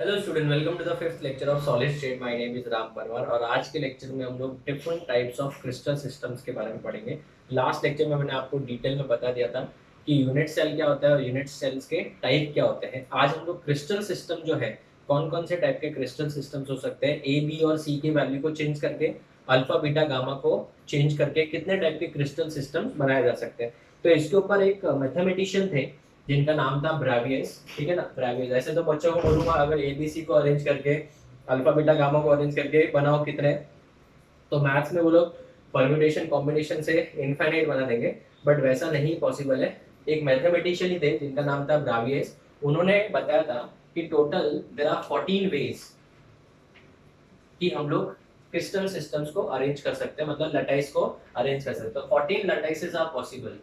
Hello student, welcome to the fifth lecture of solid state. My name is Ram Parmar और आज के lecture में हम लोग different types of crystal systems के बारे में पढ़ेंगे। लास्ट लेक्चर में मैंने आपको डिटेल में बता दिया था कि यूनिट सेल क्या होता है और यूनिट सेल्स के टाइप क्या होते हैं। आज हम लोग क्रिस्टल सिस्टम जो है, कौन कौन से टाइप के क्रिस्टल सिस्टम्स हो सकते हैं, ए बी और सी के वैल्यू को चेंज करके, अल्फा बीटा गामा को चेंज करके कितने टाइप के क्रिस्टल सिस्टम बनाए जा सकते हैं। तो इसके ऊपर एक मैथमेटिशियन थे जिनका नाम था ब्रावियस। ठीक है ना, ब्रावियस। ऐसे तो बच्चों को बोलूंगा अगर एबीसी को अरेंज करके, अल्फा बीटा गामा को अरेंज करके बनाओ कितने, तो मैथ्स में वो लोग परम्यूटेशन कॉम्बिनेशन से इनफाइनाइट बना देंगे, बट वैसा नहीं पॉसिबल है। एक मैथमेटिशियन ही थे जिनका नाम था ब्रावियस। उन्होंने बताया था कि टोटल देयर आर 14 वेज कि हम लोग क्रिस्टल सिस्टम्स को अरेंज कर सकते हैं, मतलब लटाइस को अरेंज कर सकते हैं। 14 लटाइसेस are possible.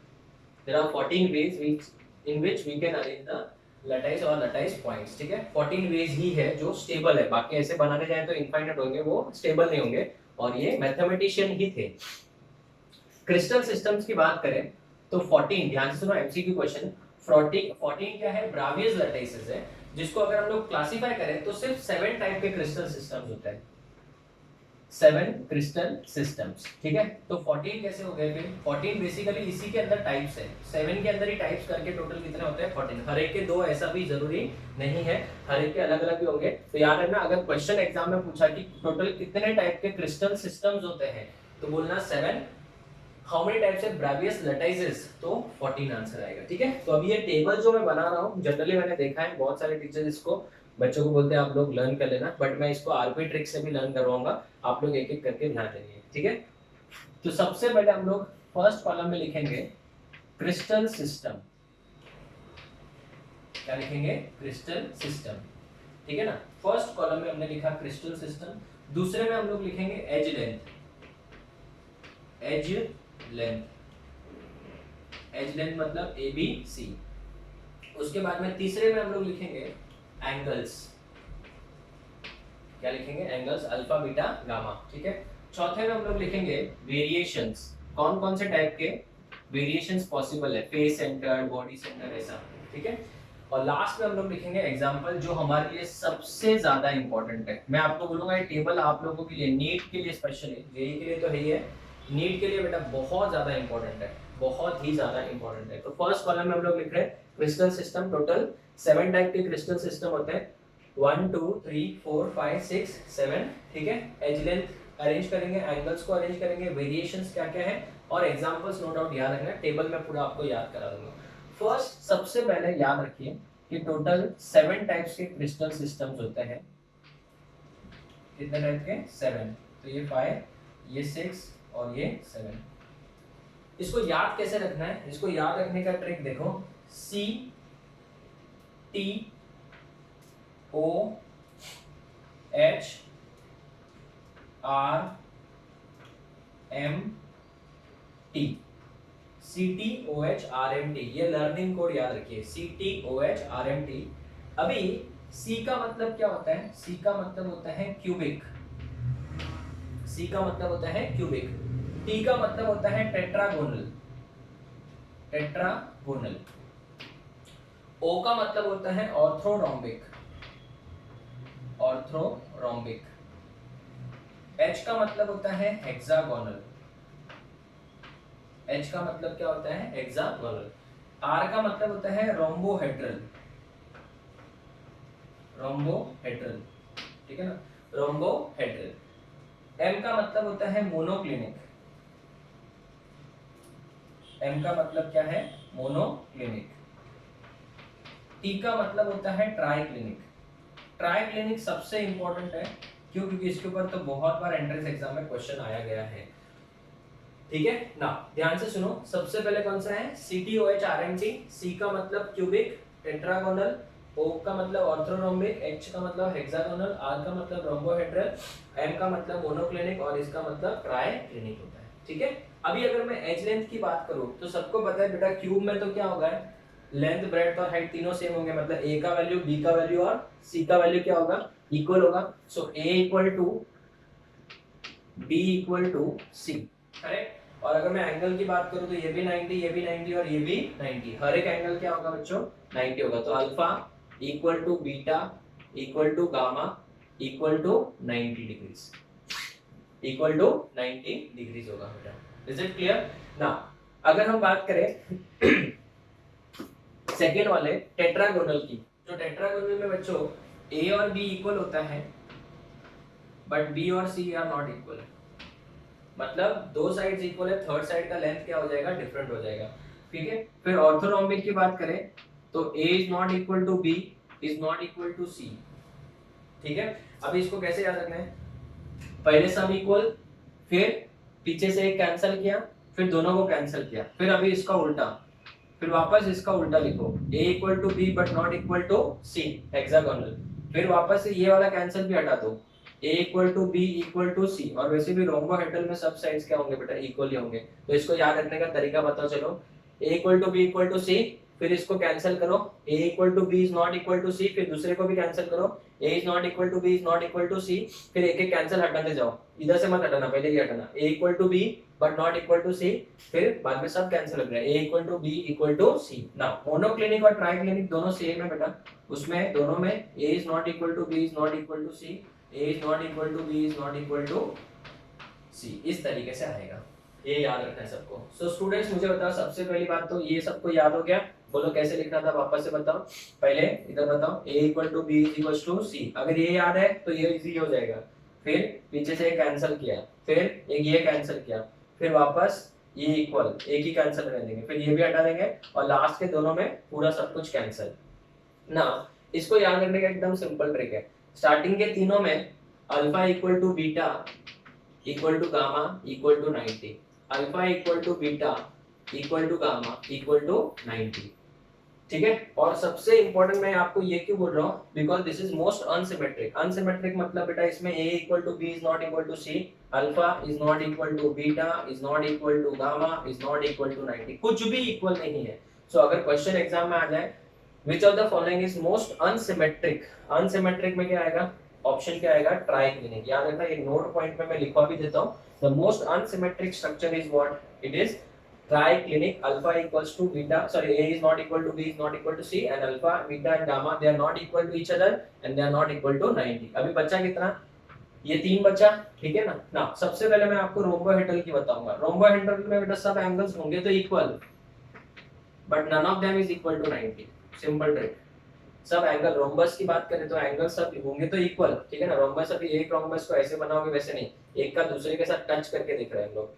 There are 14 ways in which we can arrange the lattice और lattice points। ठीक है, 14 ways ही है जो स्टेबल है, बाकी ऐसे बनाने जाए तो इनफाइनाइट होंगे, वो स्टेबल नहीं होंगे। और ये मैथमेटिशियन ही थे। क्रिस्टल सिस्टम्स की बात करें तो 14, ध्यान से सुनो, एमसीक्यू क्वेश्चन। 14 क्या है? ब्रावियस लटाइसेस है, जिसको अगर हम लोग क्लासिफाई करें तो सिर्फ 7 टाइप के क्रिस्टल सिस्टम्स होते हैं। 7 क्रिस्टल सिस्टम्स। ठीक है, तो 14 कैसे हो गए फिर? 14 बेसिकली इसी के अंदर टाइप्स है, 7 के अंदर ही टाइप्स करके टोटल कितने होते हैं? 14। हर एक के दो ऐसा भी जरूरी नहीं है, हर एक के अलग अलग भी होंगे। तो याद रखना, अगर क्वेश्चन एग्जाम में पूछा कि टोटल कितने टाइप के क्रिस्टल सिस्टम्स होते हैं, तो बोलना 7। हाउ मेनी टाइप्स ऑफ ब्रावियस लटाइसेस, तो 14 आंसर आएगा। ठीक है, तो अभी ये टेबल जो मैं बना रहा हूँ, जनरली मैंने देखा है बहुत सारे टीचर्स इसको बच्चों को बोलते हैं आप लोग लर्न कर लेना, बट मैं इसको आरपी ट्रिक से भी लर्न करवाऊंगा। आप लोग एक एक करके ध्यान देंगे। ठीक है, तो सबसे पहले हम लोग फर्स्ट कॉलम में लिखेंगे क्रिस्टल सिस्टम। क्या लिखेंगे? Crystal system. ठीक है ना, फर्स्ट कॉलम में हमने लिखा क्रिस्टल सिस्टम। दूसरे में हम लोग लिखेंगे edge length. Edge length, edge length मतलब ए बी सी। उसके बाद में तीसरे में हम लोग लिखेंगे एंगल्स। क्या लिखेंगे? Angles, alpha beta gamma. ठीक है, चौथे में हम लोग लिखेंगे वेरिएशंस। कौन कौन से टाइप के वेरिएशंस पॉसिबल है, फेस सेंटर, बॉडी सेंटर, ऐसा। ठीक है, और लास्ट में हम लोग लिखेंगे एग्जांपल, जो हमारे लिए सबसे ज्यादा इंपॉर्टेंट है। मैं आपको बोलूंगा ये टेबल आप लोगों के लिए, नीट के लिए स्पेशली, जेई के लिए तो है ही है, नीट के लिए बेटा बहुत ज्यादा इंपॉर्टेंट है, बहुत ही ज्यादा इंपॉर्टेंट है। तो फर्स्ट कॉलम में हम लोग लिख रहे हैं क्रिस्टल सिस्टम। टोटल 7 टाइप के क्रिस्टल सिस्टम होते हैं, 1 2 3 4 5 6 7। ठीक है, एज लेंथ अरेंज करेंगे, एंगल्स को अरेंज करेंगे, वेरिएशंस क्या क्या है, और एग्जांपल्स नो डाउट याद रखना। टेबल में पूरा आपको याद करा दूंगा। फर्स्ट, सबसे पहले याद रखिए कि टोटल 7 टाइप्स के क्रिस्टल सिस्टम्स होते हैं। कितने टाइप के? 7। तो ये 5, ये 6 और ये 7। इसको याद कैसे रखना है? इसको याद रखने का ट्रिक देखो, C T O H R M T. C T O H R M T, ये लर्निंग कोड याद रखिए, C T O H R M T. अभी सी का मतलब क्या होता है? सी का मतलब होता है क्यूबिक। सी का मतलब होता है क्यूबिक। टी का मतलब होता है टेट्रागोनल। टेट्रागोनल। ओ का मतलब होता है ऑर्थोरोम्बिक। ऑर्थोरोम्बिक। एच का मतलब होता है हेक्सागोनल। एच का मतलब क्या होता है? हेक्सागोनल। आर का मतलब होता है रोम्बोहेड्रल। रोम्बोहेड्रल। ठीक है ना, रोम्बोहेड्रल। एम का मतलब होता है मोनोक्लिनिक। एम का मतलब क्या है? मोनोक्लिनिक। टी का मतलब होता है ट्राइक्लिनिक। ट्राइक्लिनिक सबसे इंपॉर्टेंट है, क्यों? क्योंकि इसके ऊपर तो बहुत बार एंट्रेंस एग्जाम में क्वेश्चन आया गया है। ठीक है ना, ध्यान से सुनो। सबसे पहले कौन सा है? CTOHRMT। सी का मतलब क्यूबिक, टेट्रागोनल। ओ का मतलब ऑर्थोरोम्बिक, एच का मतलब हेक्सागोनल, आर का मतलब रोम्बोहेड्रल, एम का मतलब मोनोक्लिनिक और इसका मतलब ट्राइक्लिनिक होता है। ठीक है, अभी अगर मैं एज लेंथ की बात करूं तो सबको पता है बेटा, क्यूब में तो क्या होगा, लेंथ ब्रेड्थ और हाइट तीनों सेम होंगे, मतलब ए का वैल्यू, बी का वैल्यू और सी का वैल्यू क्या होगा? इक्वल होगा। So A equal to B equal to C. Correct. और अगर मैं एंगल की बात करूं तो ये भी 90, ये भी 90 और ये भी 90। हर एक एंगल क्या होगा बच्चों? 90 होगा। तो alpha equal to beta equal to gamma equal to 90 degrees, equal to 90 degrees होगा बेटा। इज इट क्लियर ना? अगर हम बात करें सेकेंड वाले टेट्रागोनल की, जो टेट्रागोनल में बच्चों ए और बी इक्वल होता है बट बी और सी आर नॉट इक्वल, मतलब दो साइड्स इक्वल है, थर्ड साइड का लेंथ क्या हो जाएगा, डिफरेंट हो जाएगा, ठीक है। फिर ऑर्थोरोम्बिक की बात करें तो A is not equal to B is not equal to C, ठीक है। अभी इसको कैसे याद रखना है, पहले सब इक्वल, फिर पीछे से एक कैंसिल किया, फिर दोनों को कैंसिल किया, फिर अभी इसका उल्टा, फिर वापस इसका उल्टा लिखो, a equal to B but not equal to C, hexagonal. फिर वापस से ये वाला कैंसिल भी हटा दो, a equal to B equal to C, और वैसे भी रोम्बोहेड्रल में सब साइड्स क्या होंगे बेटा, इक्वल ही होंगे। तो इसको याद रखने का तरीका बताओ, चलो a equal to B equal to C, फिर इसको कैंसिल करो, a equal to B is not equal to C, फिर दूसरे को भी कैंसिल करो, a is not equal to B is not equal to C, फिर एक एक कैंसिल हटाते जाओ, इधर से मत हटाना, पहले ही हटाना, a equal to B but not equal to C, फिर बाद में सब कैंसिल हो गया, a equal to B equal to C. Now monoclinic और ट्राइक्लिनिक दोनों सेम है बेटा, उसमें दोनों में a is not equal to B is not equal to C, a is not equal to B is not equal to C, इस तरीके से आएगा, ये याद रखना है सबको। सो स्टूडेंट्स मुझे बताओ, सबसे पहली बात तो ये सबको याद हो गया, बोलो कैसे लिखना था वापस से बताओ, पहले इधर बताओ a equal to B is equal to C, अगर ये याद है तो ये इजी हो जाएगा, फिर पीछे से कैंसिल किया, फिर एक ये कैंसिल किया, फिर वापस ये इक्वल, एक ही कैंसिल कर देंगे, फिर ये भी हटा देंगे, और लास्ट के दोनों में पूरा सब कुछ कैंसिल ना। इसको याद रखने का एकदम सिंपल ट्रिक है, स्टार्टिंग के तीनों में alpha equal to beta equal to gamma equal to 90, alpha equal to beta equal to gamma equal to 90, ठीक है। और सबसे इंपॉर्टेंट मैं आपको ये क्यों बोल रहा हूँ, because this is most unsymmetric. Unsymmetric मतलब बेटा इसमें a equal to B is not equal to C, alpha is not equal to beta is not equal to gamma is not equal to 90, कुछ भी इक्वल नहीं है। सो अगर question exam में आ जाए which of the following is most unsymmetric, unsymmetric में क्या आएगा, ऑप्शन क्या आएगा, ट्राइक्लिनिक। याद रखना, एक नोट पॉइंट में मैं लिखवा भी देता हूँ, the most unsymmetric structure is what, it is triclinic. Alpha equals to beta, sorry, a is not equal to b is not equal to c, and alpha, beta and gamma they are not equal to each other and they are not equal to 90। अभी बचा कितना, ये तीन बचा, ठीक है ना। ना सबसे पहले मैं आपको रोम्बोहेड्रल की बताऊंगा। रोम्बोहेड्रल में बेटा सब एंगल्स होंगे तो equal, but none of them is equal to 90, simple trick. सब एंगल, रोम्बस की बात करें तो एंगल सब होंगे तो इक्वल, ठीक है ना। रोम्बस अभी एक रोम्बस को ऐसे बनाओगे वैसे नहीं, एक का दूसरे के साथ टच करके दिख रहे हैं हम लोग,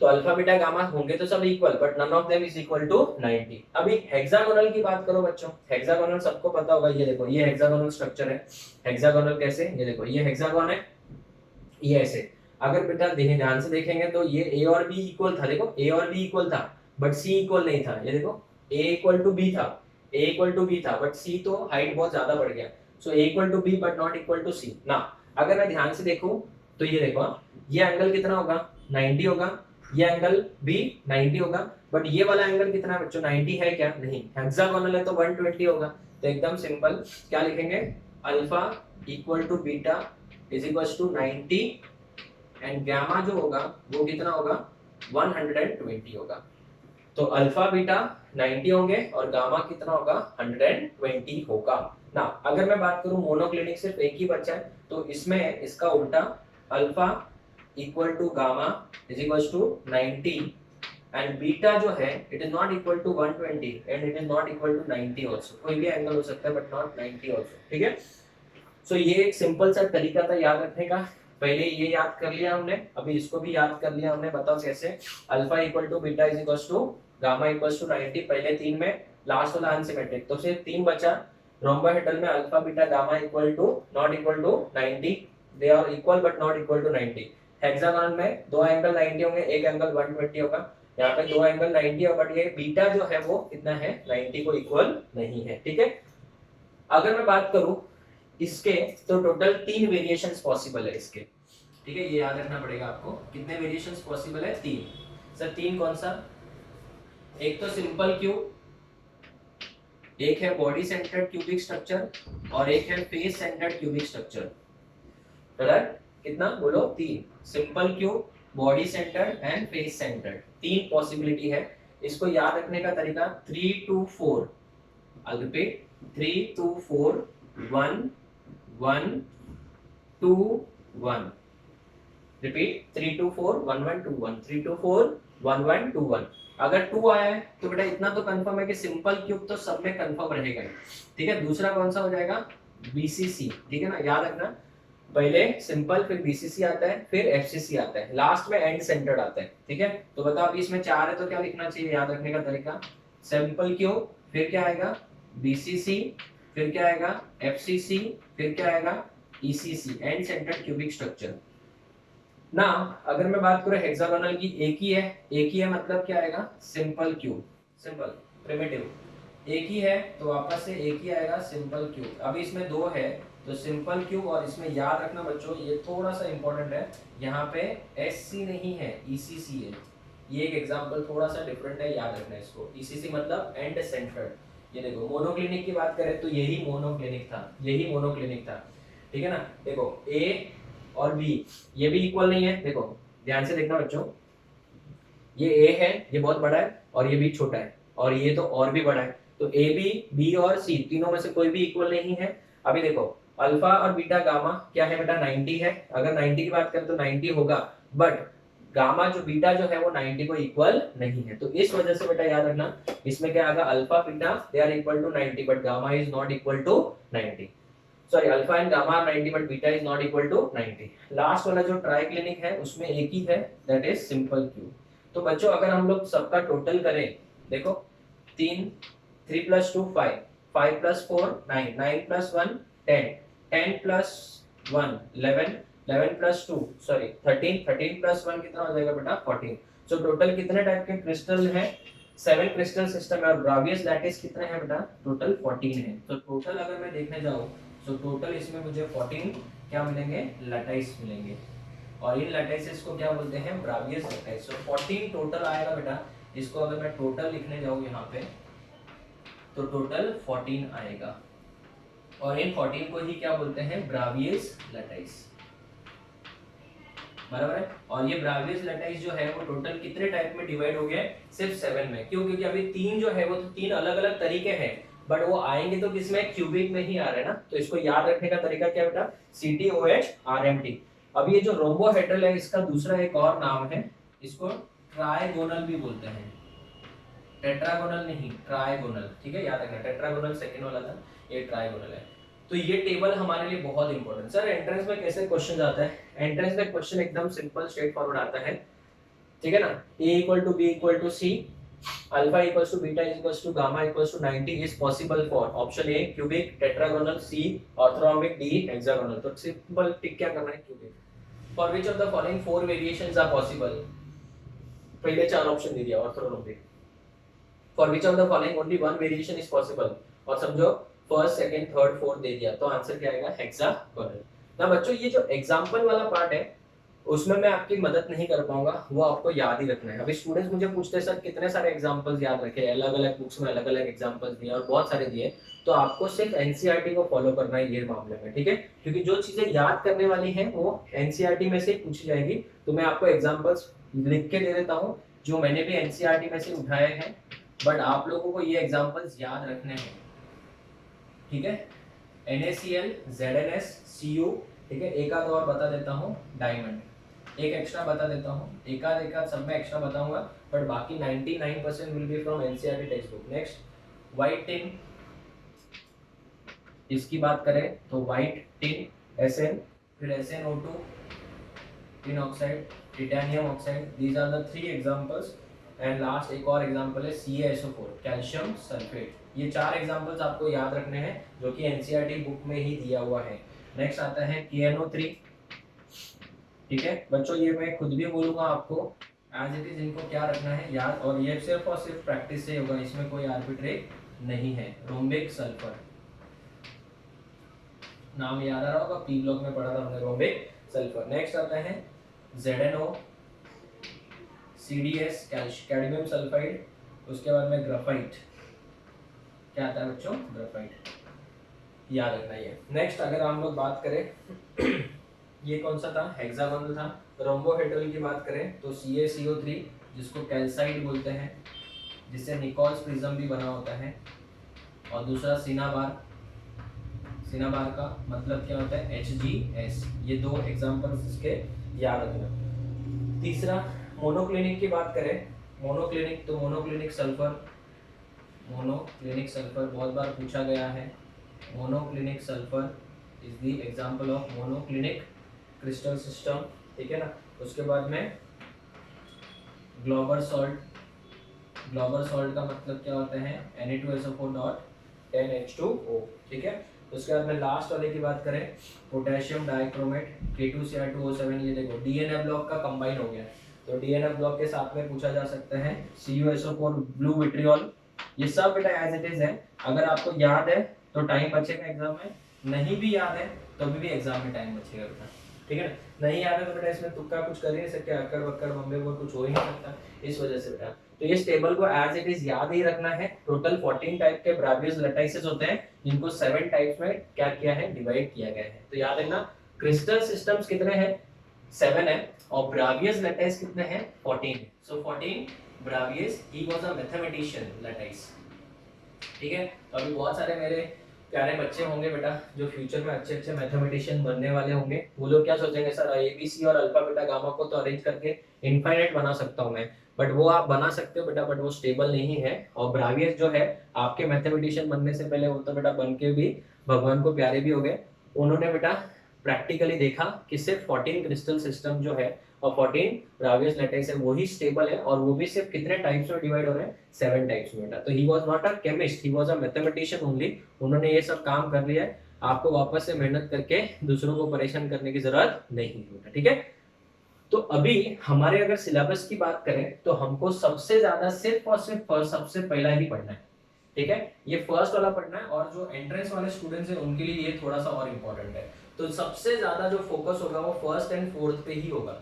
तो अल्फा बीटा गामा होंगे तो सब equal, but none of them is equal to 90। अभी हेक्सागोनल की बात करो बच्चों, हेक्सागोनल सबको पता होगा, ये देखो ये हेक्सागोनल स्ट्रक्चर है। हेक्सागोनल कैसे, ये देखो ये हेक्सागोन है, ये ऐसे। अगर बेटा ध्यान से देखेंगे तो ये a और b इक्वल था, देखो a और b इक्वल था बट c इक्वल नहीं था, ये देखो a इक्वल टू b था, a इक्वल टू b था बट c तो हाइट बहुत ज्यादा बढ़ गया, so a equal to b but not equal to c ना। अगर मैं ध्यान से देखूं तो ये देखो ये एंगल कितना होगा, 90 होगा, ये एंगल भी 90 होगा, बट ये वाला एंगल कितना है बच्चों, 90 है क्या, नहीं। हेक्सागोनल है तो 120 होगा, तो एकदम सिंपल क्या लिखेंगे, alpha equal to beta is equal to 90 and gamma जो होगा वो कितना होगा, 120 होगा। तो अल्फा बीटा 90 होंगे और गामा कितना होगा, 120 होगा ना। अगर मैं बात करूं मोनोक्लिनिक सिर्फ एक ही बच्चा है तो इसमें इसका उल्टा, alpha equal to gamma is equal to 90 and beta जो है it is not equal to 120 and it is not equal to 90 also, कोई भी एंगल हो सकता है बट नॉट 90 आल्सो, ठीक है। सो ये एक सिंपल सा तरीका था याद रखने का, पहले ये याद कर लिया हमने, अभी इसको भी याद कर लिया हमने। बताओ कैसे, alpha equal to beta is equal to gamma equal to 90, पहले तीन में, लास्ट वाला अनसिमेट्रिक, तो सिर्फ तीन बचा। रोम्बोहेड्रल में alpha beta gamma equal to not equal to 90, they are equal but not equal to 90। Hexagonal में दो एंगल 90 होंगे, एक एंगल 120 होगा, यहाँ पे दो एंगल 90 है बट ये बीटा जो है वो कितना है, 90 को इक्वल नहीं है, ठीक है। अगर मैं बात करूं इसके तो टोटल 3 वेरिएशंस पॉसिबल है इसके, ठीक है, ये याद रखना पड़ेगा आपको। कितने वेरिएशंस पॉसिबल है, 3। सर 3 कौन सा, एक तो सिंपल क्यूब, एक है बॉडी सेंटर्ड क्यूबिक स्ट्रक्चर और एक है face centred cubic structure, correct. कितना बोलो, 3, simple cube, body centred and face centred, 3 possibility है। इसको याद रखने का तरीका 3 2 4, आई रिपीट 3 2 4 1 1 2 1, रिपीट 3 2 4 1 1 2 1, 3 2 4 1 1 2 1। अगर 2 आया है तो बेटा इतना तो कंफर्म है कि सिंपल क्यूब तो सब में कंफर्म रहेगा ही। ठीक है, दूसरा कौन सा हो जाएगा, बीसीसी। ठीक है ना, याद रखना, पहले सिंपल फिर बीसीसी आता है फिर एफसीसी आता है, लास्ट में एंड सेंटर्ड आता है। ठीक है, तो बताओ अभी इसमें 4 है तो क्या लिखना चाहिए, याद रखने का तरीका, सिंपल क्यूब, फिर क्या आएगा बीसीसी, फिर क्या आएगा एफसीसी, फिर क्या आएगा ECC, and centred cubic structure ना। अगर मैं बात करूं हेक्सागोनल की, एक ही है मतलब क्या आएगा, सिंपल क्यूब, सिंपल प्रिमिटिव एक ही है तो वापस से एक ही आएगा सिंपल क्यूब। अभी इसमें दो है तो सिंपल क्यूब, और इसमें याद रखना बच्चों ये थोड़ा सा इंपॉर्टेंट है, यहाँ पे एससी नहीं है ईसीसी है। ये एक एग्जांपल थोड़ा सा डिफरेंट है, याद रखना इसको। ईसीसी मतलब एंड सेंटर्ड। ये देखो मोनोक्लिनिक की बात करें तो यही मोनोक्लिनिक था, यही मोनोक्लिनिक था। ठीक है ना, देखो ए और बी ये भी इक्वल नहीं है, देखो ध्यान से देखना बच्चों, ये ए है ये बहुत बड़ा है और ये भी छोटा है, और ये तो और भी बड़ा है, तो ए बी बी और सी तीनों में से कोई भी इक्वल नहीं है। अभी देखो अल्फा और बीटा गामा क्या है बेटा 90 है, अगर 90 की बात करें तो 90 होगा, बट गामा जो बीटा जो है वो 90 को इक्वल नहीं है, तो इस वजह से बेटा याद रखना इसमें क्या आएगा, alpha beta they are equal to 90 but gamma is not equal to 90। Sorry alpha and gamma are 90 but beta is not equal to 90। Last वाला जो ट्राइक्लिनिक है उसमें एक ही है, दैट इज सिंपल क्यूब। तो बच्चों अगर हम लोग सबका टोटल करें, देखो 3 3 plus 2 5, 5 plus 4 9, 9 plus 1 10, 10 plus 1 11, 11 plus 2 sorry 13, 13 plus 1 कितना हो जाएगा बेटा 14। सो टोटल कितने टाइप के क्रिस्टल हैं, 7 क्रिस्टल सिस्टम है, और ब्रावियस लैटिस कितने हैं बेटा, टोटल 14 है। तो टोटल अगर मैं देखने जाऊं तो टोटल इसमें मुझे 14 क्या मिलेंगे, लैटाइस मिलेंगे, और इन लैटाइसेस को क्या बोलते हैं, ब्रावियस लैटाइस। तो 14 टोटल आएगा बेटा, इसको अगर मैं टोटल लिखने जाऊं यहाँ पे तो टोटल 14 आएगा, और इन 14 को ही क्या बोलते हैं, ब्रावियस लैटाइस, बराबर है। और ये ब्रावियस लैटाइस जो है वो टोटल कितने टाइप में डिवाइड हो गया है, सिर्फ 7 में। क्यों, क्योंकि अभी 3 जो है वो तो 3 अलग अलग तरीके हैं, बट वो आएंगे तो किसमें, क्यूबिक में ही आ रहे हैं ना। तो इसको याद रखने का तरीका क्या बेटा, CTOH RMT। अब ये जो रोम्बोहेड्रल है इसका दूसरा एक और नाम है, इसको ट्राइगोनल भी बोलते हैं, टेट्रागोनल नहीं ट्राइगोनल। ठीक है, याद रखना टेट्रागोनल सेकंड वाला था, ये ट्राइगोनल है। तो ये टेबल हमारे लिए बहुत इंपॉर्टेंट। सर एंट्रेंस में कैसे क्वेश्चन आता है, एंट्रेंस में क्वेश्चन एकदम सिंपल स्ट्रेट फॉरवर्ड आता है। ठीक है ना, A equal to B equal to C, alpha equals to beta equals to gamma equals to 90 is possible for option A cubic, tetragonal, C orthorhombic, D hexagonal. तो simple trick क्या करना है, cubic. For which of the following 4 variations are possible, पहले 4 option दे दिया orthorhombic. For which of the following only one variation is possible, और समझो first second third fourth दे दिया, तो आंसर क्या आएगा, हेक्सागोनल। ना बच्चों ये जो एग्जांपल वाला पार्ट है उसमें मैं आपकी मदद नहीं कर पाऊंगा, वो आपको याद ही रखना है। अभी स्टूडेंट्स मुझे पूछते सर कितने सारे एग्जांपल्स याद रखे, अलग अलग बुक्स में अलग अलग एग्जांपल्स दिए और बहुत सारे दिए, तो आपको सिर्फ एनसीईआरटी को फॉलो करना है ये मामले में। ठीक है, क्योंकि जो चीजें याद करने वाली हैं वो एनसीईआरटी में से पूछी जाएगी। तो मैं आपको एग्जांपल्स लिख के दे देता हूँ जो मैंने भी एनसीईआरटी में से उठाए हैं, बट आप लोगों को ये एग्जांपल्स याद रखने हैं। ठीक है, NaCl, ZnS, Cu। ठीक है, एक आध और बता देता हूँ, डायमंड एक एक्स्ट्रा बता देता हूँ, एक आध सब में एक्स्ट्रा बताऊंगा, बट बाकी 99% will be from NCERT textbook. Next white tin, इसकी बात करें तो व्हाइट टिन Sn, फिर SnO2, tin oxide, titanium oxide, these are the 3 examples. And last एक और एग्जांपल है CaSO4, कैल्शियम सल्फेट। ये 4 एग्जांपल्स आपको याद रखने हैं जो कि एनसीईआरटी बुक में ही दिया हुआ है। नेक्स्ट आता है KNO3। ठीक है बच्चों, ये मैं खुद भी बोलूंगा आपको, एज इट इज इनको क्या रखना है याद, और ये सिर्फ और सिर्फ प्रैक्टिस से होगा, इसमें कोई आर्बिट्रेट नहीं है। रोम्बिक सल्फर, नाम याद आ रहा होगा, पी ब्लॉक में पढ़ा था हमने रोम्बिक सल्फर। नेक्स्ट आता है ZNO, CDS कैडमियम सल्फाइड, उसके बाद में ग्राफाइट, क्या आता है बच्चों, ग्राफाइट, याद रखना ये। नेक्स्ट अगर हम लोग बात करें ये कौन सा था, हेक्सागोनल था। रोम्बोहेड्रल की बात करें तो CaCO3 जिसको कैल्साइड बोलते हैं, जिससे निकोल्स प्रिज्म भी बना होता है, और दूसरा सिनाबार, सिनाबार का मतलब क्या होता है HgS। ये दो एग्जांपल्स इसके याद रखना। तीसरा मोनोक्लिनिक की बात करें, मोनोक्लिनिक तो मोनोक्लिनिक सल्फर, मोनोक्लिनिक सल्फर बहुत बार पूछा गया है। Monoclinic sulphur is the example of monoclinic crystal system, ठीक है ना। उसके बाद में ग्लोबर सॉल्ट, ग्लोबर सॉल्ट का मतलब क्या होता है Na2SO4 डॉट 10H2O, ठीक है। उसके बाद में लास्ट वाले की बात करें, पोटेशियम डाइक्रोमेट K2Cr2O7, ये देखो डीएनए ब्लॉक का कंबाइन हो गया, तो डीएनए ब्लॉक के साथ में पूछा जा सकता है CuSO4 ब्लू विट्रियोल। ये सब बेटा एज इट इज है, अगर आपको याद है तो टाइम बचेगा एग्जाम में, नहीं भी याद है तो अभी भी एग्जाम में टाइम बचेगा बेटा, ठीक है ना। नहीं याद है तो बेटा इसमें तुक्का कुछ कर ही नहीं सकते, अक्कड़ बक्कड़ मम्मी वो कुछ हो ही नहीं सकता, इस वजह से बेटा तो इस टेबल को एज इट इज याद ही रखना है। टोटल 14 टाइप के ब्रावियस लैटिसेस होते हैं, जिनको 7 टाइप्स में क्या किया है, डिवाइड किया गया है। तो याद रखना क्रिस्टल सिस्टम्स कितने हैं, 7 है, और ब्रावियस लैटिस कितने हैं, 14 है। So 14 Bravais, he was a mathematician lattice, ठीक है। तो अभी बहुत सारे मेरे प्यारे बच्चे होंगे बेटा जो फ्यूचर में अच्छे अच्छे मैथमेटिशियन बनने वाले होंगे, वो लोग क्या सोचेंगे, सर एबीसी और अल्फा बीटा गामा को तो अरेंज करके इनफाइनाइट बना सकता हूं मैं, बट वो आप बना सकते हो बेटा, बट वो स्टेबल नहीं है। और ब्रावियस जो है आपके मैथमेटिशियन बनने से पहले वो तो बेटा बन के भी भगवान को प्यारे भी हो गए। उन्होंने बेटा प्रैक्टिकली देखा कि सिर्फ 14 क्रिस्टल सिस्टम जो है और 14 ब्रावियस लैटिस है वही स्टेबल है, और वो भी सिर्फ कितने टाइप्स में डिवाइड हो रहे हैं, 7 टाइप्स में बेटा। तो he was not a chemist, he was a mathematician only. उन्होंने ये सब काम कर लिया है, आपको वापस से मेहनत करके दूसरों को परेशान करने की जरूरत नहीं है बेटा, ठीक है। तो अभी हमारे अगर सिलेबस की बात करें तो हमको सबसे ज्यादा सिर्फ और सिर्फ सबसे पहला ही पढ़ना है, ठीक है। ये फर्स्ट वाला पढ़ना है, और जो एंट्रेंस वाले स्टूडेंट्स हैं उनके लिए ये थोड़ा सा और इम्पोर्टेंट है। तो सबसे ज्यादा जो फोकस होगा वो फर्स्ट एंड फोर्थ पे ही होगा।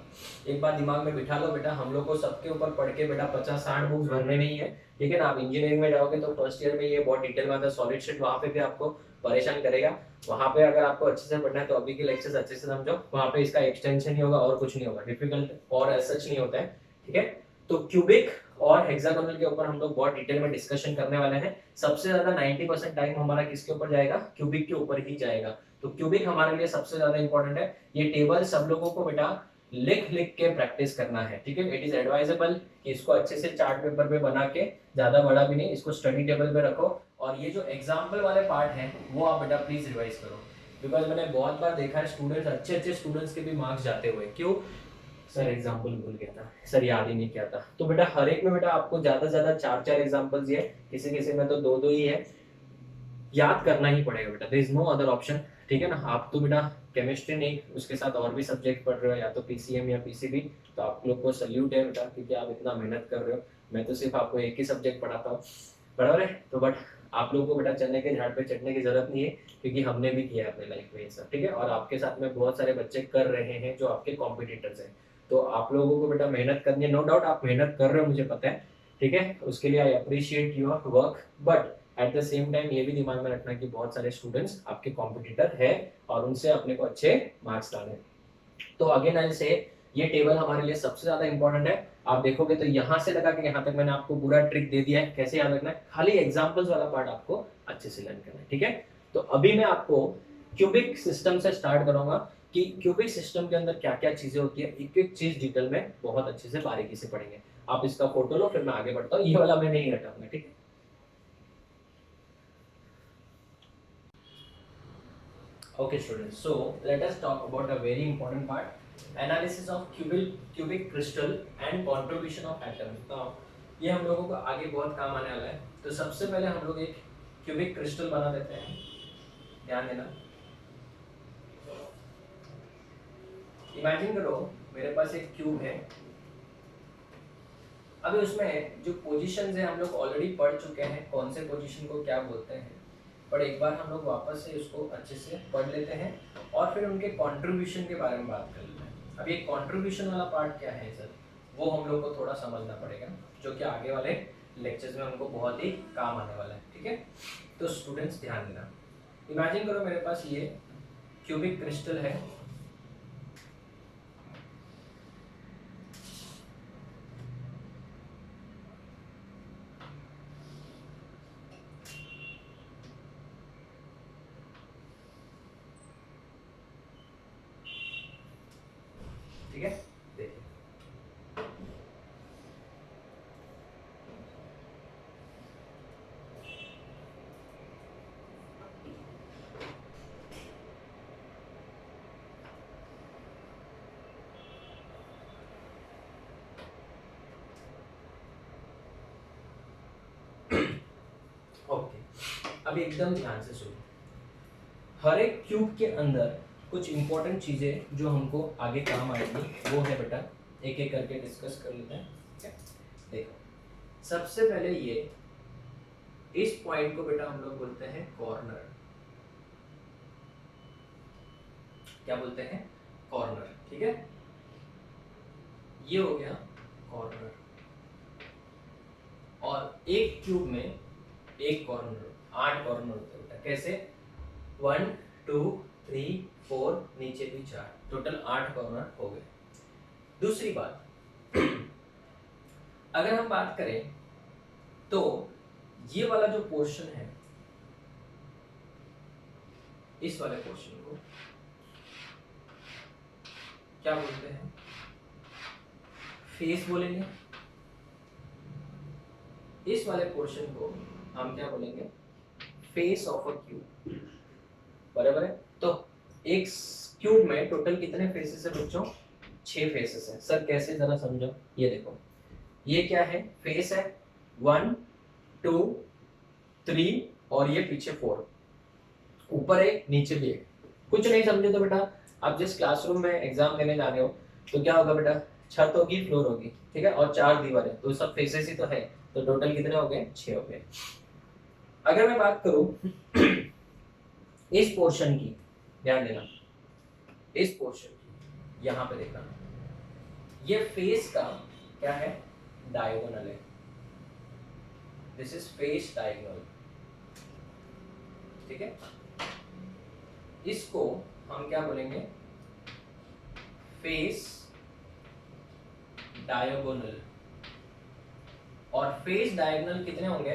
एक बार दिमाग में बिठा लो बेटा, हम लोग को सबके ऊपर पढ़ के बेटा 50-60 बुक्स भरने नहीं है, ठीक है ना। आप इंजीनियरिंग में जाओगे तो फर्स्ट ईयर में ये बहुत डिटेल में आता है, सॉलिड स्टेट वहां पे भी आपको परेशान करेगा। वहां पे अगर आपको अच्छे से पढ़ना है तो अभी के लेक्चर्स अच्छे से समझो, वहां पे इसका एक्सटेंशन ही होगा और कुछ नहीं होगा, डिफिकल्ट और एज सच नहीं होता है, ठीक है। तो क्यूबिक और हेक्सागोनल के ऊपर हम लोग बहुत डिटेल में डिस्कशन करने वाले हैं। सबसे ज्यादा 90% टाइम हमारा किसके ऊपर जाएगा, क्यूबिक के ऊपर ही जाएगा। तो क्यूबिक हमारे लिए सबसे ज्यादा इंपॉर्टेंट है। ये टेबल सब लोगों को बेटा लिख लिख के प्रैक्टिस करना है, ठीक है। इट इज एडवाइजेबल कि इसको अच्छे से चार्ट पेपर पे बना के, ज्यादा बड़ा भी नहीं, इसको स्टडी टेबल पे रखो। और ये जो एग्जाम्पल वाले पार्ट है वो आप बेटा प्लीज रिवाइज करो, बिकॉज मैंने बहुत बार देखा है स्टूडेंट्स, अच्छे अच्छे स्टूडेंट्स के भी मार्क्स जाते हुए, क्यों, सर एग्जाम्पल भूल गया था, सर याद ही नहीं किया था। तो बेटा हर एक में बेटा आपको ज्यादा से ज्यादा 4-4 एग्जाम्पल्स है, किसी किसी में तो 2-2 ही है, याद करना ही पड़ेगा बेटा, there is no other option, ठीक है ना। आप तो बेटा केमिस्ट्री नहीं, उसके साथ और भी सब्जेक्ट पढ़ रहे हो, या तो पीसीएम या पीसीबी, तो आप लोग को सल्यूट है बेटा, क्योंकि आप इतना मेहनत कर रहे हो। मैं तो सिर्फ आपको एक ही सब्जेक्ट पढ़ाता हूँ, बराबर है। तो बट आप लोगों को बेटा चने के झाड़ पे चढ़ने की जरूरत नहीं है, क्योंकि हमने भी किया है अपने लाइफ में ये सब, ठीक है। और आपके साथ में बहुत सारे बच्चे कर रहे हैं जो आपके कॉम्पिटिटर्स हैं, तो आप लोगों को बेटा मेहनत करनी है, नो डाउट आप मेहनत कर रहे हो, मुझे पता है, ठीक है। उसके लिए I appreciate your work, but at the same time ये भी दिमाग में रखना कि बहुत सारे स्टूडेंट्स आपके कॉम्पिटिटर है, और उनसे अपने को अच्छे मार्क्स लाने। तो अगेन आई से ये टेबल हमारे लिए सबसे ज्यादा इंपॉर्टेंट है। आप देखोगे तो यहाँ से लगा के यहाँ तक मैंने आपको पूरा ट्रिक दे दिया है कैसे याद रखना है, खाली एग्जाम्पल्स वाला पार्ट आपको अच्छे से लर्न करना है, ठीक है। तो अभी मैं आपको क्यूबिक सिस्टम से स्टार्ट करूंगा कि क्यूबिक सिस्टम के अंदर क्या क्या चीजें होती है, एक एक चीज डिटेल में बहुत अच्छे से बारीकी से पढ़ेंगे। आप इसका फोटो लो, फिर मैं आगे बढ़ता हूँ, ये वाला मैं नहीं हटाऊंगा, ठीक है। Okay students, so let us talk about a very important part, analysis of cubic crystal and contribution of atoms। Now ये हम लोगों को आगे बहुत काम आने वाला है। तो सबसे पहले हम लोग एक क्यूबिक क्रिस्टल बना देते हैं, ध्यान देना। इमेजिन करो मेरे पास एक क्यूब है, अभी उसमें जो पोजीशंस है हम लोग ऑलरेडी पढ़ चुके हैं, कौन से पोजीशन को क्या बोलते हैं, पर एक बार हम लोग वापस से इसको अच्छे से पढ़ लेते हैं और फिर उनके कंट्रीब्यूशन के बारे में बात कर लेते हैं। अब ये कंट्रीब्यूशन वाला पार्ट क्या है सर, वो हम लोग को थोड़ा समझना पड़ेगा, जो कि आगे वाले लेक्चर्स में हमको बहुत ही काम आने वाला है, ठीक है। तो स्टूडेंट्स ध्यान देना, इमेजिन करो मेरे पास ये क्यूबिक क्रिस्टल है, अब एकदम ध्यान से सुनो, हर एक क्यूब के अंदर कुछ इंपॉर्टेंट चीजें जो हमको आगे काम आएगी वो है बेटा, एक एक करके डिस्कस कर लेते हैं। ठीक है, देखो सबसे पहले ये इस पॉइंट को बेटा हम लोग बोलते हैं कॉर्नर। क्या बोलते हैं? कॉर्नर। ठीक है, ये हो गया कॉर्नर। और एक क्यूब में एक कॉर्नर, 8 कॉर्नर होते हैं बेटा। कैसे? 1 2 3 4, नीचे भी 4, टोटल 8 कॉर्नर हो गए। दूसरी बात, अगर हम बात करें तो ये वाला जो पोर्शन है, इस वाले पोर्शन को क्या बोलते हैं? फेस बोलेंगे। इस वाले पोर्शन को हम क्या बोलेंगे? Face of a cube. बराबर है? तो एक क्यूब में टोटल कितने फेसेस है बच्चों? 6 फेसेस है। सर कैसे, जरा समझो। ये देखो, ये क्या है? फेस है 1 2 3 और ये पीछे 4, ऊपर एक नीचे भी एक। कुछ नहीं समझे तो बेटा आप जिस क्लासरूम में एग्जाम देने जा रहे हो तो क्या होगा बेटा? छत होगी, फ्लोर होगी, ठीक है, और 4 दीवारें, तो सब फेसेस ही तो है। तो टोटल कितने हो गए? 6 हो गए। अगर मैं बात करूं इस पोर्शन की, ध्यान देना, इस पोर्शन की, यहां पे देखना, ये फेस का क्या है? डायगोनल है। This is face diagonal. ठीक है, इसको हम क्या बोलेंगे? Face diagonal. और फेस डायगोनल कितने होंगे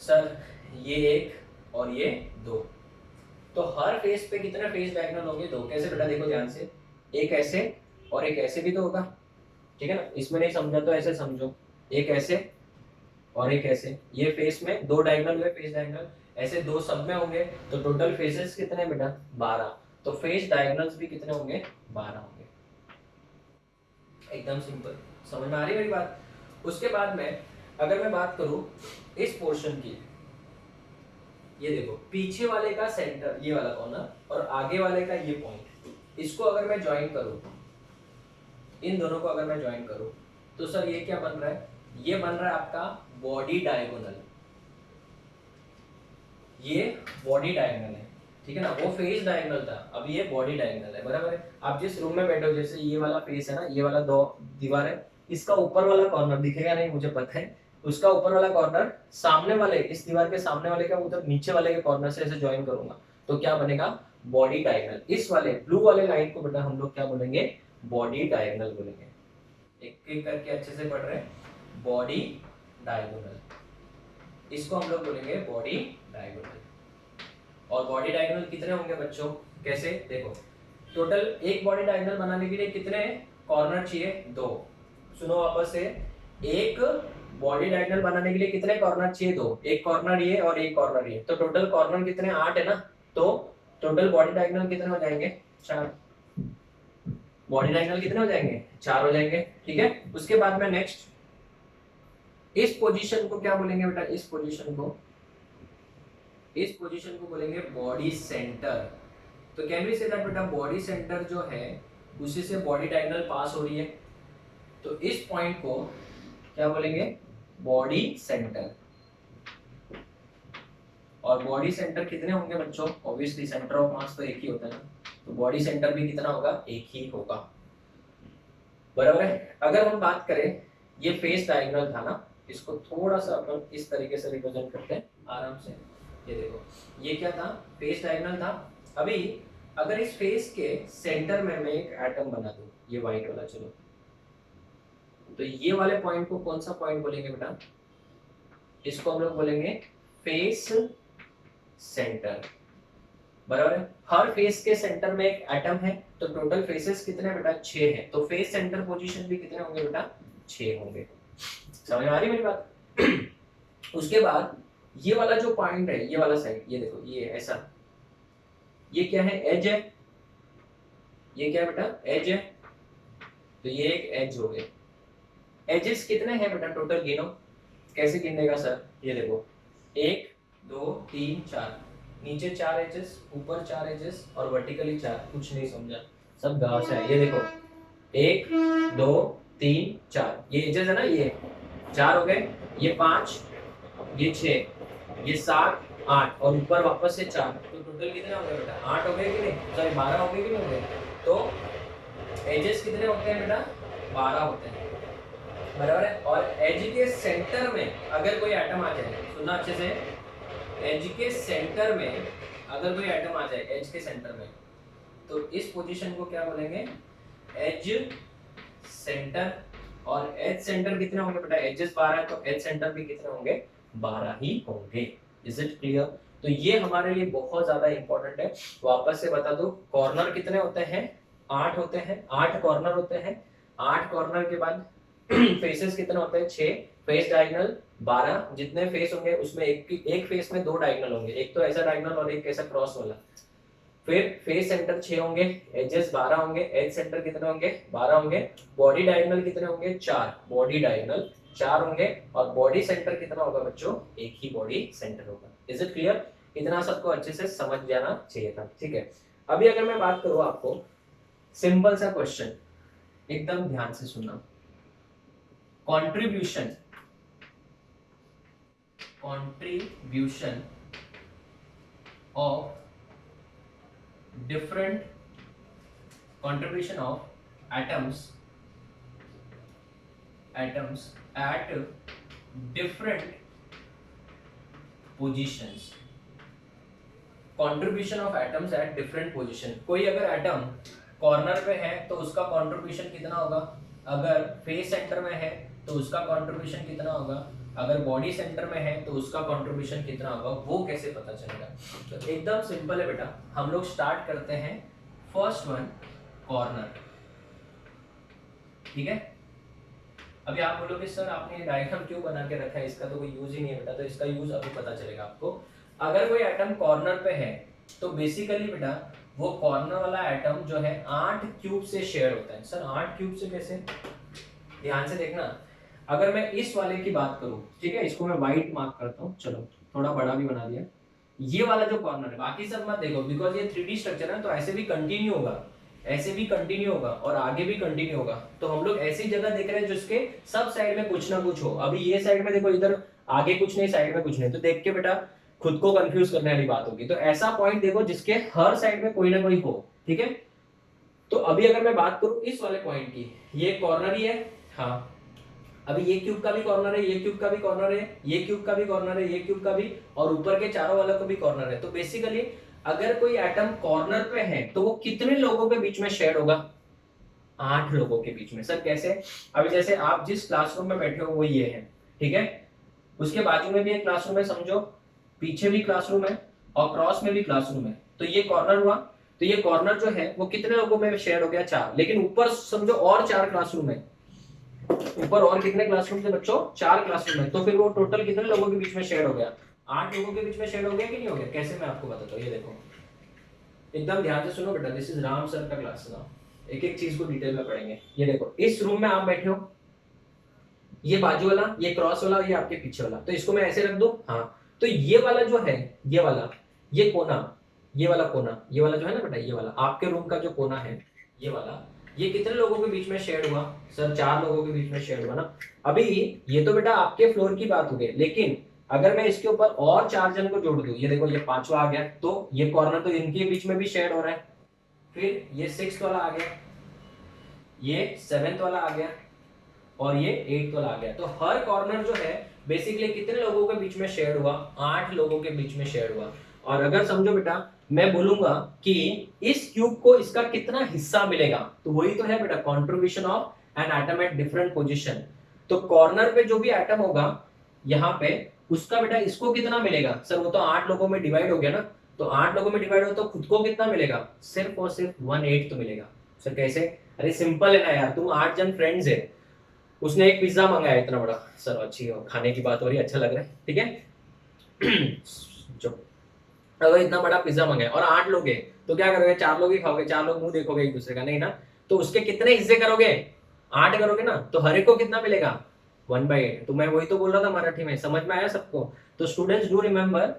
सर? ये एक और ये 2। तो हर फेस पे कितने फेस डायगोनल होंगे? 2। कैसे बेटा? देखो ध्यान से, एक ऐसे और एक ऐसे भी तो होगा। ठीक है ना, इसमें नहीं समझा तो ऐसे समझो, एक ऐसे और एक ऐसे। ये फेस में 2 डायगोनल हुए, फेस डायगोनल, ऐसे 2 सब में होंगे। तो टोटल फेसेस कितने बेटा? 12। तो फेस डायगोनल्स भी कितने होंगे? 12 होंगे। एकदम सिंपल, समझ में आ रही है मेरी बात? उसके बाद में अगर मैं बात करूं इस पोर्शन की, ये देखो पीछे वाले का सेंटर, ये वाला कॉर्नर, और आगे वाले का ये पॉइंट, इसको अगर मैं ज्वाइन करूं, इन दोनों को अगर मैं ज्वाइन करूं, तो सर ये क्या बन रहा है? ये बन रहा है आपका बॉडी डायगोनल। ये बॉडी डायगोनल है, ठीक है ना, वो फेस डायगोनल था, अब ये बॉडी डायगोनल है। बराबर है? आप जिस रूम में बैठे हो, जैसे ये वाला फेस है ना, ये वाला 2 दीवार है, इसका ऊपर वाला कॉर्नर दिखेगा नहीं, मुझे पता है, उसका ऊपर वाला कॉर्नर सामने वाले, इस दीवार के सामने वाले का उधर नीचे वाले के कॉर्नर से ऐसे ज्वाइन करूंगा, तो क्या बनेगा? Body diagonal. इस वाले ब्लू वाले लाइन को बेटा हम लोग क्या बोलेंगे? बॉडी डायगोनल बोलेंगे। एक एक करके अच्छे से पढ़ रहे हैं, बॉडी डायगोनल, इसको हम लोग बोलेंगे बॉडी डायगोनल। और बॉडी डायगोनल कितने होंगे बच्चों? कैसे? देखो टोटल एक बॉडी डायगोनल बनाने के लिए कितने कॉर्नर चाहिए? 2। सुनो वापस से, एक बॉडी डायगोनल बनाने के लिए कितने कॉर्नर चाहिए? 2। एक कॉर्नर ये और एक कॉर्नर ये, तो टोटल कॉर्नर कितने? 8 है ना, तो टोटल बॉडी डायगोनल कितने हो जाएंगे? 4। बॉडी डायगोनल कितने हो जाएंगे? 4 हो जाएंगे। ठीक है, उसके बाद में नेक्स्ट, इस पोजीशन को क्या बोलेंगे बेटा? इस पोजीशन को बोलेंगे बॉडी सेंटर। तो कैन वी से दैट बेटा बॉडी सेंटर जो है उसी से बॉडी डायगोनल पास हो रही है, तो इस पॉइंट को क्या बोलेंगे? Body centre. और बॉडी सेंटर कितने होंगे बच्चों? ऑब्वियसली सेंटर ऑफ मास तो एक ही होता है ना, तो बॉडी सेंटर भी कितना होगा? एक ही होगा। बराबर है? अगर हम बात करें, ये फेस डायगोनल था ना, इसको थोड़ा सा अपन इस तरीके से रिप्रेजेंट करते हैं आराम से। ये देखो, ये क्या था? फेस डायगोनल था। अभी अगर इस फेस के सेंटर में मैं एक एटम बना दूं, ये व्हाइट वाला, चलो, तो ये वाले पॉइंट को कौन सा पॉइंट बोलेंगे बेटा? इसको हम लोग बोलेंगे फेस सेंटर। बराबर है? हर फेस के सेंटर में एक एटम है, तो टोटल फेसेस कितने बेटा? 6 है, तो फेस सेंटर पोजीशन भी कितने होंगे बेटा? 6 होंगे। समझ में आ रही मेरी बात? उसके बाद ये वाला जो पॉइंट है, ये वाला साइड, ये देखो, ये ऐसा, ये क्या है? एज है। ये क्या है बेटा? एज है, तो ये एक एज हो गए। एजेस कितने हैं बेटा टोटल? गिनो। कैसे गिनेगा सर? ये देखो, 1 2 3 4, नीचे 4 एजेस, ऊपर 4 एजेस और वर्टिकली 4। कुछ नहीं समझा, सब गाँव से है। ये देखो 1 2 3 4, ये एजेस है ना, ये 4 हो गए, ये 5, ये 6, ये 7 8 और ऊपर वापस से 4। तो टोटल कितने हो गए बेटा? 8 हो गए कि नहीं, सॉरी 12 हो गए कि नहीं हो गए? तो एजेस कितने होते हैं बेटा? 12 होते हैं, बराबर है। और एज के सेंटर में अगर कोई एटम आ जाए, सुनना अच्छे से, एज के सेंटर में अगर कोई एटम आ जाए एज के सेंटर में, तो इस पोजीशन को क्या बोलेंगे? Edge centre. और एज सेंटर कितने होंगे बेटा? एजेस 12 है तो एज सेंटर भी कितने होंगे? 12 ही होंगे। Is it clear? तो ये हमारे लिए बहुत ज्यादा इंपॉर्टेंट है। वापस से बता दो, कॉर्नर कितने होते हैं? 8 होते हैं, 8 कॉर्नर होते हैं। 8 कॉर्नर के बाद फेसेस कितने होते हैं? 6, फेस डायगोनल 12। जितने फेस होंगे उसमें एक फेस में 2 डायगोनल होंगे, एक तो ऐसा डायगोनल और एक ऐसा क्रॉस वाला। फिर फेस सेंटर 6 होंगे, एजेस 12 होंगे, एज सेंटर कितने होंगे? 12 होंगे। बॉडी डायगोनल कितने होंगे? 4, बॉडी डायगोनल 4 होंगे। और बॉडी सेंटर कितना होगा बच्चों? एक ही बॉडी सेंटर होगा। Is it clear? इतना सबको अच्छे से समझ जाना चाहिए था, ठीक है। अभी अगर मैं बात करूं आपको, सिंपल सा क्वेश्चन, एकदम ध्यान से सुनना। Contribution of different contribution of atoms at different positions। Contribution of atoms at different position. कोई अगर एटम कॉर्नर पे है तो उसका कंट्रीब्यूशन कितना होगा? अगर फेस सेंटर में है तो उसका कंट्रीब्यूशन कितना होगा? अगर बॉडी सेंटर में है तो उसका कंट्रीब्यूशन कितना होगा? वो कैसे पता चलेगा? तो एकदम सिंपल है बेटा, हम लोग स्टार्ट करते हैं फर्स्ट वन, कॉर्नर। ठीक है, अभी आप बोलोगे सर आपने डायग्राम क्यों बना के रखा है, इसका तो कोई यूज ही नहीं है बेटा। तो इसका यूज अभी पता चलेगा आपको। अगर कोई एटम कॉर्नर पे है तो बेसिकली बेटा वो कॉर्नर वाला एटम जो है 8 क्यूब से शेयर होता है। सर 8 क्यूब से कैसे? ध्यान से देखना। अगर मैं इस वाले की बात करूं, ठीक है, इसको मैं व्हाइट मार्क करता हूं, चलो थोड़ा बड़ा भी बना दिया। ये वाला जो कॉर्नर है, बाकी सब मत देखो बिकॉज ये 3D स्ट्रक्चर है, तो ऐसे भी कंटिन्यू होगा, ऐसे भी कंटिन्यू होगा और आगे भी कंटिन्यू होगा। तो हम लोग ऐसी जगह देख रहे हैं जिसके सब साइड में कुछ ना कुछ हो। अभी ये साइड में देखो, इधर आगे कुछ नहीं, साइड में कुछ नहीं, तो देख के बेटा खुद को कंफ्यूज करने वाली बात होगी। तो ऐसा पॉइंट देखो जिसके हर साइड में कोई ना कोई हो, ठीक है। तो अभी अगर मैं बात करूं इस वाले पॉइंट की, ये कॉर्नर ही है, हाँ। अभी ये क्यूब का भी कॉर्नर है, ये क्यूब का भी कॉर्नर है, ये क्यूब का भी कॉर्नर है, ये क्यूब का भी, और ऊपर के चारों वाला को भी कॉर्नर है। तो बेसिकली अगर कोई एटम कॉर्नर पे है तो वो कितने लोगों के बीच में शेयर होगा? 8 लोगों के बीच में। सर कैसे? अभी जैसे आप जिस क्लासरूम में बैठे हो वो ये है, ठीक है, उसके बाजू में भी एक क्लासरूम है समझो, पीछे भी क्लासरूम है और क्रॉस में भी क्लासरूम है। तो ये कॉर्नर हुआ, तो ये कॉर्नर जो है वो कितने लोगों में शेयर हो गया? 4। लेकिन ऊपर समझो और 4 क्लासरूम है, ऊपर और कितने क्लासरूम थे बच्चों? 4 क्लासरूम है। तो फिर वो टोटल कितने लोगों के बीच में शेयर हो गया? 8 लोगों के बीच में शेयर हो गया कि नहीं हो गया? कैसे मैं आपको बताता हूँ, ये देखो एकदम ध्यान से सुनो बेटा, दिस इज राम सर का क्लास ना, एक एक चीज को डिटेल में पढ़ेंगे। ये देखो इस रूम में आप बैठे हो, ये बाजू वाला, ये क्रॉस वाला, ये आपके पीछे वाला, तो इसको मैं ऐसे रख दूं, हाँ। तो ये वाला जो है, ये वाला, ये कोना, ये वाला कोना, ये वाला जो है ना बेटा, ये वाला आपके रूम का जो कोना है, ये वाला, ये कितने लोगों के बीच में शेयर हुआ? सर 4 लोगों के बीच में शेयर हुआ ना। अभी ये तो बेटा आपके फ्लोर की बात हो गई, लेकिन अगर मैं इसके ऊपर और 4 जन को जोड़ दूं, ये देखो ये 5वां आ गया, तो ये कॉर्नर तो इनके बीच में भी शेयर हो रहा है। फिर ये 6th वाला आ गया, ये 7th वाला आ गया और ये 8th वाला आ गया। तो हर कॉर्नर जो है बेसिकली कितने लोगों के बीच में शेयर हुआ? 8 लोगों के बीच में शेयर हुआ। और अगर समझो बेटा मैं बोलूंगा कि इस क्यूब को इसका कितना हिस्सा मिलेगा, तो वही तो है बेटा contribution of an atom at different position. तो कॉर्नर पे जो भी एटम होगा यहाँ पे, उसका बेटा इसको कितना मिलेगा? सर वो तो 8 लोगों में डिवाइड हो गया ना, तो 8 लोगों में डिवाइड हो तो खुद को कितना मिलेगा? सिर्फ और सिर्फ 1/8 तो मिलेगा। सर कैसे? अरे सिंपल है ना यार, तुम 8 जन फ्रेंड्स है, उसने एक पिज्जा मंगाया इतना बड़ा, सर अच्छी हो, खाने की बात हो रही है, अच्छा लग रहा है, ठीक है जो अगर इतना बड़ा पिज्जा मंगाया और 8 लोग हैं, तो क्या करोगे? 4 लोग ही खाओगे, 4 लोग मुंह देखोगे एक दूसरे का, नहीं ना। तो उसके कितने हिस्से करोगे? 8 करोगे ना, तो हर एक को कितना मिलेगा? 1/8। तो मैं वही तो बोल रहा था मराठी में, समझ में आया सबको? तो स्टूडेंट्स डू रिमेंबर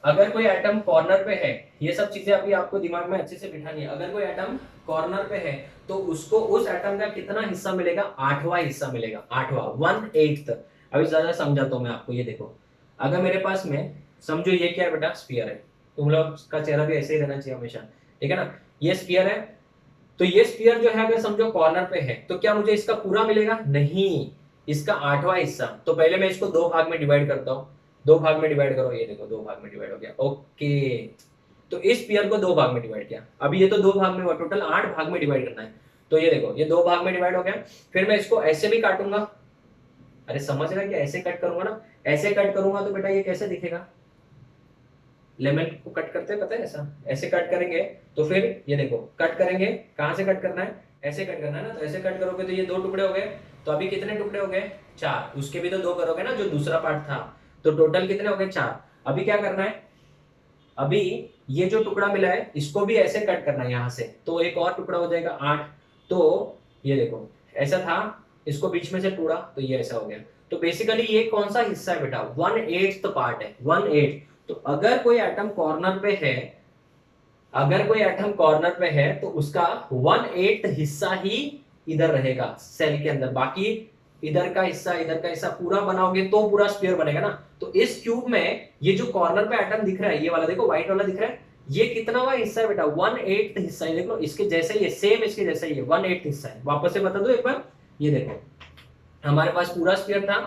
अगर कोई एटम कॉर्नर पे है, ये सब चीजें अभी आपको दिमाग में अच्छे से बिठानी है। अगर कोई एटम कॉर्नर पे है तो उसको उस एटम का कितना हिस्सा मिलेगा? आठवां हिस्सा मिलेगा, आठवां, 1/8। अभी ज्यादा समझाता हूं मैं आपको। ये देखो, अगर मेरे पास में, समझो ये क्या है बेटा? स्फीयर है। तुम लोग का चेहरा भी ऐसे ही रहना चाहिए हमेशा, ठीक है ना? ये स्फीयर है, तो ये स्फीयर जो है अगर समझो कॉर्नर पे है, तो क्या मुझे इसका पूरा मिलेगा? नहीं, इसका आठवां हिस्सा। तो पहले मैं इसको दो भाग में डिवाइड करता हूँ। दो भाग में डिवाइड करो, ये देखो दो भाग में डिवाइड हो गया। ओके, तो इस स्फीयर को दो भाग में डिवाइड किया। अभी ये तो दो भाग में हुआ, टोटल 8 भाग में डिवाइड करना है। तो ये देखो, ये दो भाग में डिवाइड हो गया। फिर मैं इसको ऐसे भी काटूंगा। अरे समझ रहा है कि ऐसे कट करूंगा ना, ऐसे कट करूंगा तो बेटा ये कैसे दिखेगा? लेमन को कट करते हैं, पता है? ऐसा ऐसे कट करेंगे तो फिर ये देखो, कट करेंगे, कहां से कट करना है? ऐसे कट करना है ना। तो ऐसे कट करोगे तो ये दो टुकड़े हो गए। तो अभी कितने टुकड़े हो गए? 4। उसके भी तो दो करोगे ना, जो दूसरा पार्ट था। तो टोटल कितने हो गए? 4। अभी क्या करना है? अभी ये जो टुकड़ा मिला है इसको भी ऐसे कट करना है यहां से, तो एक और टुकड़ा हो जाएगा 8। तो ये देखो, ऐसा था, इसको बीच में से टूटा तो ये ऐसा हो गया। तो बेसिकली ये कौन सा हिस्सा है बेटा? 1/8 पार्ट है, 1/8। तो अगर कोई एटम कॉर्नर पे है, अगर कोई एटम कॉर्नर पे है तो उसका 1/8 हिस्सा ही इधर रहेगा सेल के अंदर। बाकी इधर का हिस्सा पूरा बनाओगे तो पूरा स्फीयर बनेगा ना। तो इस क्यूब में ये जो कॉर्नर पे एटम दिख रहा है, ये वाला देखो, व्हाइट वाला दिख रहा है, ये कितनावा हिस्सा है बेटा? 1/8 हिस्सा है। देखो इसके जैसे ही है, सेम इसके जैसा ही है, 1/8 हिस्सा है। वापस से बता दो एक बार। ये देखो, हमारे पास पूरा स्फीयर था,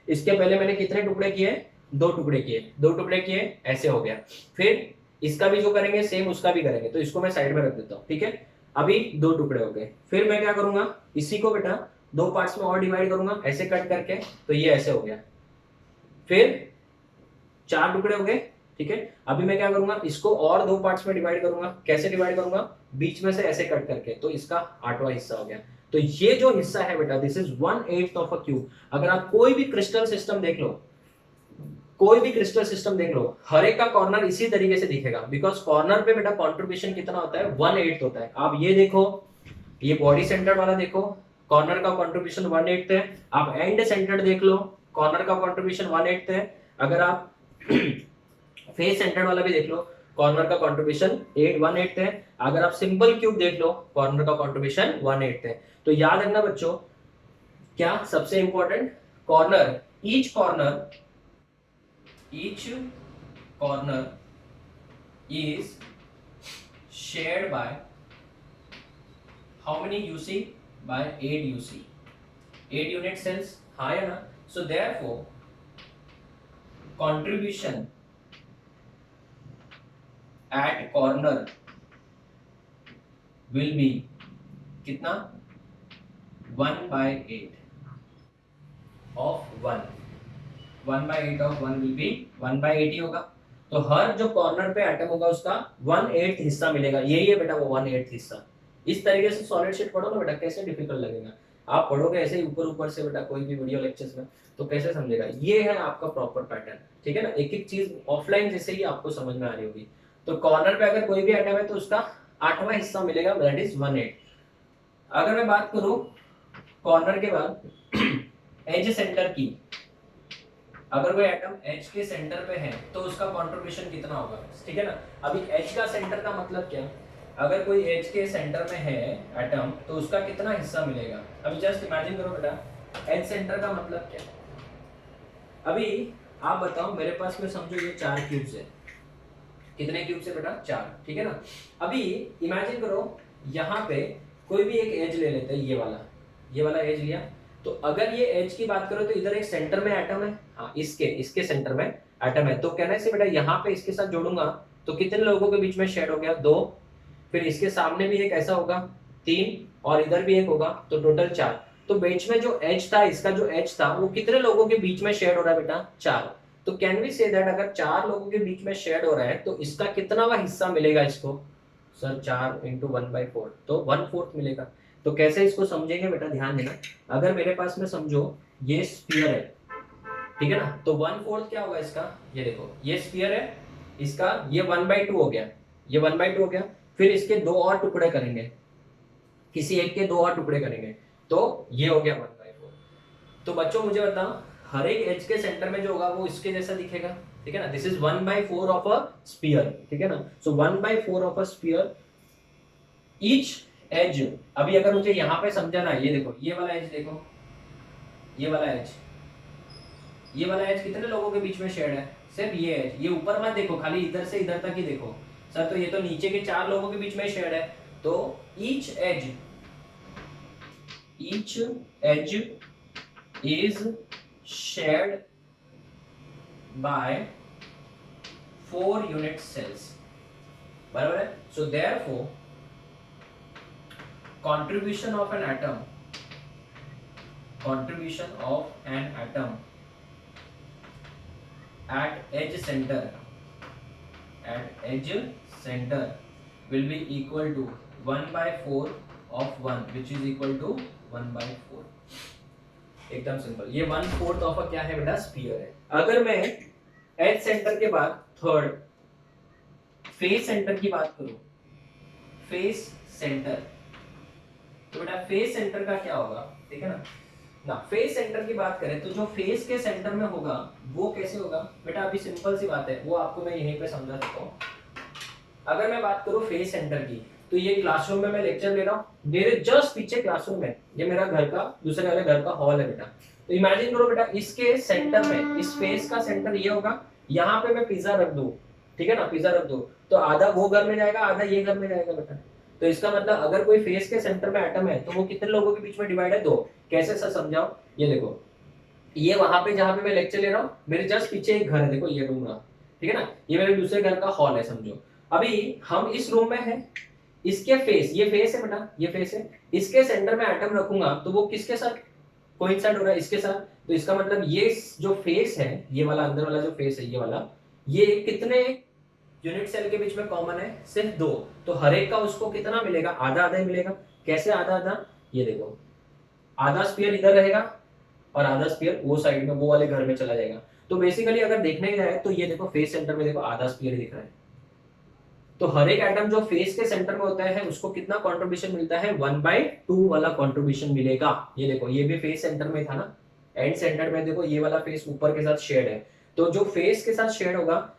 इसके पहले मैंने कितने टुकड़े किए? दो टुकड़े किए, दो टुकड़े किए, ऐसे हो गया। फिर इसका भी जो करेंगे सेम उसका भी करेंगे, तो इसको मैं साइड में रख देता हूँ, ठीक है? अभी दो टुकड़े हो गए। फिर मैं क्या करूंगा? इसी को बेटा दो पार्ट्स में और डिवाइड करूंगा, ऐसे कट करके, तो ये ऐसे हो गया। फिर 4 टुकड़े हो गए, ठीक है? अभी मैं क्या करूंगा? इसको और दो पार्ट्स में डिवाइड करूंगा। कैसे डिवाइड करूंगा? बीच में से ऐसे कट करके, तो इसका 8वां हिस्सा हो गया। तो ये जो हिस्सा है बेटा, this is 1/8 of a cube. अगर आप कोई भी क्रिस्टल सिस्टम देख लो, कोई भी क्रिस्टल सिस्टम देख लो, हर एक का कॉर्नर इसी तरीके से दिखेगा, बिकॉज कॉर्नर पे बेटा कंट्रीब्यूशन कितना होता है? 1/8 होता है। आप ये देखो, ये बॉडी सेंटर वाला देखो, कॉर्नर का कंट्रीब्यूशन 1/8 है। आप एंड सेंटर देख लो, कॉर्नर का कंट्रीब्यूशन 1/8 है। अगर आप फेस सेंटर वाला भी देख लो, कॉर्नर का कंट्रीब्यूशन 1/8 है। अगर आप सिंपल क्यूब देख लो, कॉर्नर का कंट्रीब्यूशन 1/8 है। तो याद रखना बच्चों, क्या सबसे important, corner, each corner is shared by how many UC? By 8 UC, 8 unit cells, हाँ या ना? So therefore contribution at corner will be कितना? 1/8 of 1, 1/8 ऑफ 1 विल बी 1/8 ही होगा। तो हर जो कॉर्नर पे एटम होगा उसका 1/8 हिस्सा मिलेगा। यही है बेटा वो 1/8 हिस्सा। इस तरीके से सॉलिड शीट पढ़ो ना बेटा, कैसे डिफिकल्ट लगेगा? आप पढ़ोगे ऐसे ही ऊपर ऊपर से बेटा, कोई भी वीडियो लेक्चर्स में, तो कैसे समझेगा? ये है आपका प्रॉपर पैटर्न, ठीक है ना? एक एक चीज ऑफलाइन जैसे ही आपको समझ में आ रही होगी। तो कॉर्नर पे अगर कोई भी एटम है तो उसका 8वां हिस्सा मिलेगा, दैट इज 1/8। अगर मैं बात करूं कॉर्नर के बाद एज सेंटर की, अगर कोई एटम एच के सेंटर पे है तो उसका कंट्रीब्यूशन कितना होगा, ठीक है ना? अभी एच का सेंटर का मतलब क्या? अगर कोई एच के सेंटर में है एटम तो उसका कितना हिस्सा मिलेगा? अभी जस्ट इमेजिन करो बेटा, एच सेंटर का मतलब क्या? अभी आप बताओ, मेरे पास में समझो ये 4 क्यूब्स है। कितने क्यूब्स है बेटा? 4, ठीक है ना? अभी इमेजिन करो, यहाँ पे कोई भी एक एज ले लेते हैं, ये वाला एज लिया। तो अगर ये एज की बात करो तो इधर एक सेंटर में एटम है, हाँ इसके सेंटर में एटम है। तो कहने से बेटा यहाँ पे इसके साथ जोड़ूंगा तो कितने लोगों के बीच में शेड हो गया? 2। फिर इसके सामने भी एक ऐसा होगा 3, और इधर भी एक होगा, तो टोटल 4। तो बीच में जो एच था, इसका जो एच था, वो कितने लोगों के बीच में शेड हो रहा है बेटा? 4। तो कैन वी से दैट अगर 4 लोगों के बीच में शेड हो रहा है तो इसका कितनावा हिस्सा मिलेगा इसको? सर 4 × 1/4, तो 1/4 मिलेगा। तो कैसे इसको समझेंगे बेटा, ध्यान देना। अगर मेरे पास में समझो ये स्फीयर है, ठीक है ना? तो 1/4 क्या होगा इसका? ये देखो, ये स्फीयर है, इसका ये 1/2 हो गया, ये 1/2 हो गया। फिर इसके दो और टुकड़े करेंगे, किसी एक के दो और टुकड़े करेंगे, तो ये हो गया 1/4। तो बच्चों मुझे बताओ, हर एक एज के सेंटर में जो होगा वो इसके जैसा दिखेगा? ठीक है ना, this is 1/4 of a sphere, ठीक है ना, so 1/4 of a sphere, each edge, अभी अगर मुझे यहाँ पे समझाना है, ये देखो ये वाला एज देखो, ये वाला एज, ये वाला एज कितने लोगों के बीच में शेड है, सिर्फ ये एज, ये ऊपर मत देखो, खाली इधर से इधर तक ही देखो, सर तो ये तो नीचे के 4 लोगों के बीच में शेड है, तो each edge is shared by 4 unit cells, बराबर है, so therefore contribution of an atom at edge center will be equal to 1/4 of 1, which is equal to 1/4, एकदम सिंपल, ये 1/4 ऑफ क्या है बेटा, स्फीयर है। अगर मैं एज सेंटर के बाद थर्ड फेस सेंटर की बात करूं, फेस सेंटर, तो बेटा फेस सेंटर का क्या होगा, ठीक है ना, फेस सेंटर की बात करें तो जो फेस के सेंटर में होगा वो कैसे होगा बेटा, अभी सिंपल सी बात है, वो आपको मैं यहीं पे समझा सकता हूँ। अगर मैं बात करूँ फेस सेंटर की, तो ये क्लासरूम में मैं लेक्चर ले रहा हूँ, मेरे जस्ट पीछे क्लासरूम है, ये मेरा घर का दूसरे वाले घर का हॉल है बेटा, तो इमेजिन करो बेटा इसके सेंटर में, इस फेस का सेंटर ये होगा, यहाँ पे मैं पिज्जा रख दूं, ठीक है ना, पिज्जा रख दूं, तो आधा वो घर में जाएगा, आधा ये घर में जाएगा बेटा, तो इसका मतलब अगर कोई फेस के सेंटर में एटम है तो वो कितने लोगों के बीच में डिवाइड है, 2। कैसे सर समझाओ, ये देखो, ये वहां पे जहां पे मैं लेक्चर ले रहा हूँ, मेरे जस्ट पीछे एक घर है, देखो ये रूम रहा, ठीक है ना, ये मेरे दूसरे घर का हॉल है समझो, अभी हम इस रूम में है, इसके फेस, ये फेस है बेटा, ये फेस है, इसके सेंटर में एटम रखूंगा तो वो किसके साथ कोइंसाइड हो रहा है, इसके साथ, तो इसका मतलब ये जो फेस है, ये वाला अंदर वाला जो फेस है, ये वाला, ये कितने यूनिट सेल के बीच में कॉमन है, सिर्फ 2, तो हर एक का उसको कितना मिलेगा, आधा आधा ही मिलेगा। कैसे आधा आधा, ये देखो, आधा स्फीयर इधर रहेगा और आधा स्फीयर वो साइड में, वो वाले घर में चला जाएगा, तो बेसिकली अगर देखने जाए तो ये देखो फेस सेंटर में देखो आधा स्फीयर दिख रहा है, तो हर एक एटम जो फेस के सेंटर में होता है उसको कितना कंट्रीब्यूशन मिलता है, 1/2 वाला कंट्रीब्यूशन मिलेगा। ये देखो ये भी फेस सेंटर में था ना, एंड सेंटर में देखो ये वाला फेस ऊपर के साथ शेड है, तो जो फेस के साथ शेड होगा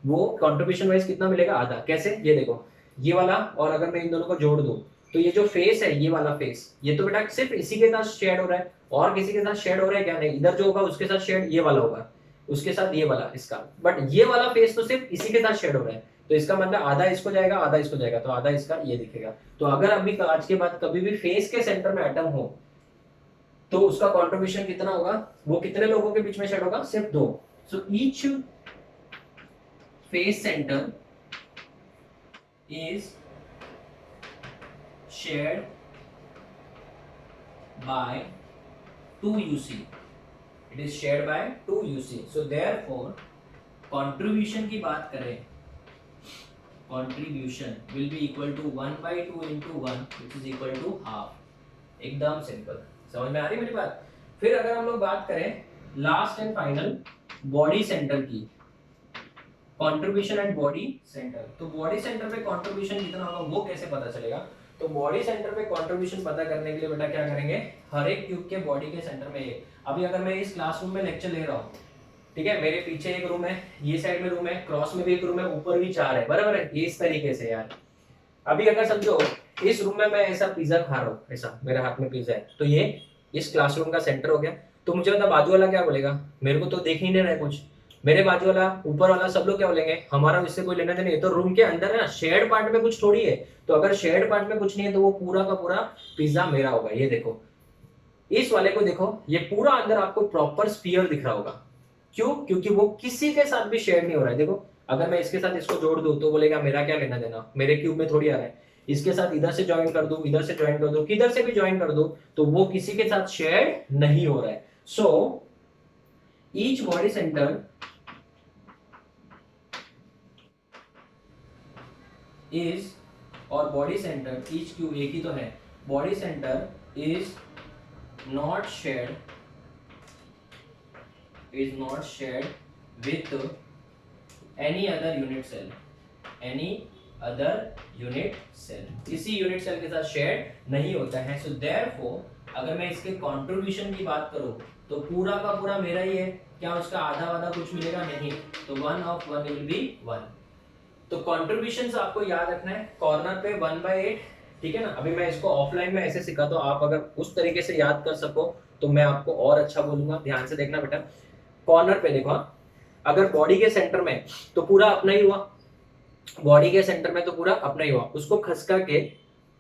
वो कंट्रीब्यूशन वाइज कितना मिलेगा, आधा। कैसे, ये देखो ये वाला, और अगर मैं इन दोनों को जोड़ दूं तो ये जो फेस है, ये वाला फेस, ये तो बेटा सिर्फ इसी के साथ शेड हो रहा है, और किसी के साथ शेड हो रहा है क्या, नहीं, इधर जो होगा उसके साथ शेड ये वाला होगा, उसके साथ ये वाला इसका, बट ये वाला फेस तो सिर्फ इसी के साथ शेड हो रहा है, तो इसका मतलब आधा इसको जाएगा, आधा इसको जाएगा, तो आधा इसका ये दिखेगा। तो अगर अभी आज के बाद कभी भी फेस के सेंटर में एटम हो तो उसका कंट्रीब्यूशन कितना होगा, वो कितने लोगों के बीच में शेड होगा, सिर्फ 2। So each face centre is shared by 2 UC. It is shared by 2 UC. So therefore contribution की बात करें, contribution will be equal to 1/2 into 1 which is equal to half. एकदम सिंपल, समझ में आ रही मेरी बात। फिर अगर हम लोग बात करें last and final body centre की, कंट्रीब्यूशन एट बॉडी सेंटर, तो बॉडी सेंटर पे कंट्रीब्यूशन कितना होगा वो कैसे पता चलेगा, तो बॉडी सेंटर पे कंट्रीब्यूशन पता करने के लिए बेटा क्या करेंगे, हर एक क्यूब के बॉडी के सेंटर में एक, अभी अगर मैं इस क्लासरूम में लेक्चर ले रहा हूँ, ठीक है, मेरे पीछे एक रूम है, ये साइड में रूम है, क्रॉस में भी एक रूम है, ऊपर भी 4 है, बराबर है, इस तरीके से यार। अभी अगर समझो इस रूम में मैं ऐसा पिज्जा खा रहा हूँ, ऐसा मेरे हाथ में पिज्जा है, तो ये इस क्लासरूम का सेंटर हो गया, तो मुझे मतलब बाजू वाला क्या बोलेगा, मेरे को तो देख ही नहीं रहा है कुछ, मेरे बाजू वाला ऊपर वाला सब लोग क्या बोलेंगे, हमारा इससे कोई लेना देना नहीं है, तो रूम के अंदर है ना, शेड पार्ट में कुछ थोड़ी है, तो अगर शेड पार्ट में कुछ नहीं है तो वो पूरा का पूरा पिज्जा मेरा होगा। ये देखो इस वाले को देखो, ये पूरा अंदर आपको प्रॉपर स्फीयर दिख रहा होगा, क्यों, क्योंकि वो किसी के साथ भी शेड नहीं हो रहा है। देखो अगर मैं इसके साथ इसको जोड़ दूं तो बोलेगा मेरा क्या लेना देना, मेरे क्यूब में थोड़ी आ रहा है, इसके साथ इधर से ज्वाइन कर दूं, इधर से ज्वाइन कर दूं, किधर से भी ज्वाइन कर दूं, तो वो किसी के साथ शेड नहीं हो रहा है। So each body centre is, और बॉडी सेंटर ईच क्यूब एक ही तो है, body centre is not shared with any other unit cell, किसी यूनिट सेल के साथ शेयर नहीं होता है। सो देयरफॉर अगर मैं इसके कंट्रीब्यूशन की बात करूं तो पूरा का पूरा मेरा ही है, क्या उसका आधा आधा कुछ मिलेगा नहीं, तो 1 ऑफ 1 विल बी 1। तो कॉन्ट्रीब्यूशन आपको याद रखना है, कॉर्नर पे 1/8, ठीक है ना। अभी मैं इसको ऑफलाइन में ऐसे सिखाता हूँ, आप अगर उस तरीके से याद कर सको तो मैं आपको और अच्छा बोलूंगा। ध्यान से देखना बेटा, कॉर्नर पे देखो, अगर बॉडी के सेंटर में तो पूरा अपना ही हुआ, बॉडी के सेंटर में तो पूरा अपना ही हुआ, उसको खसका के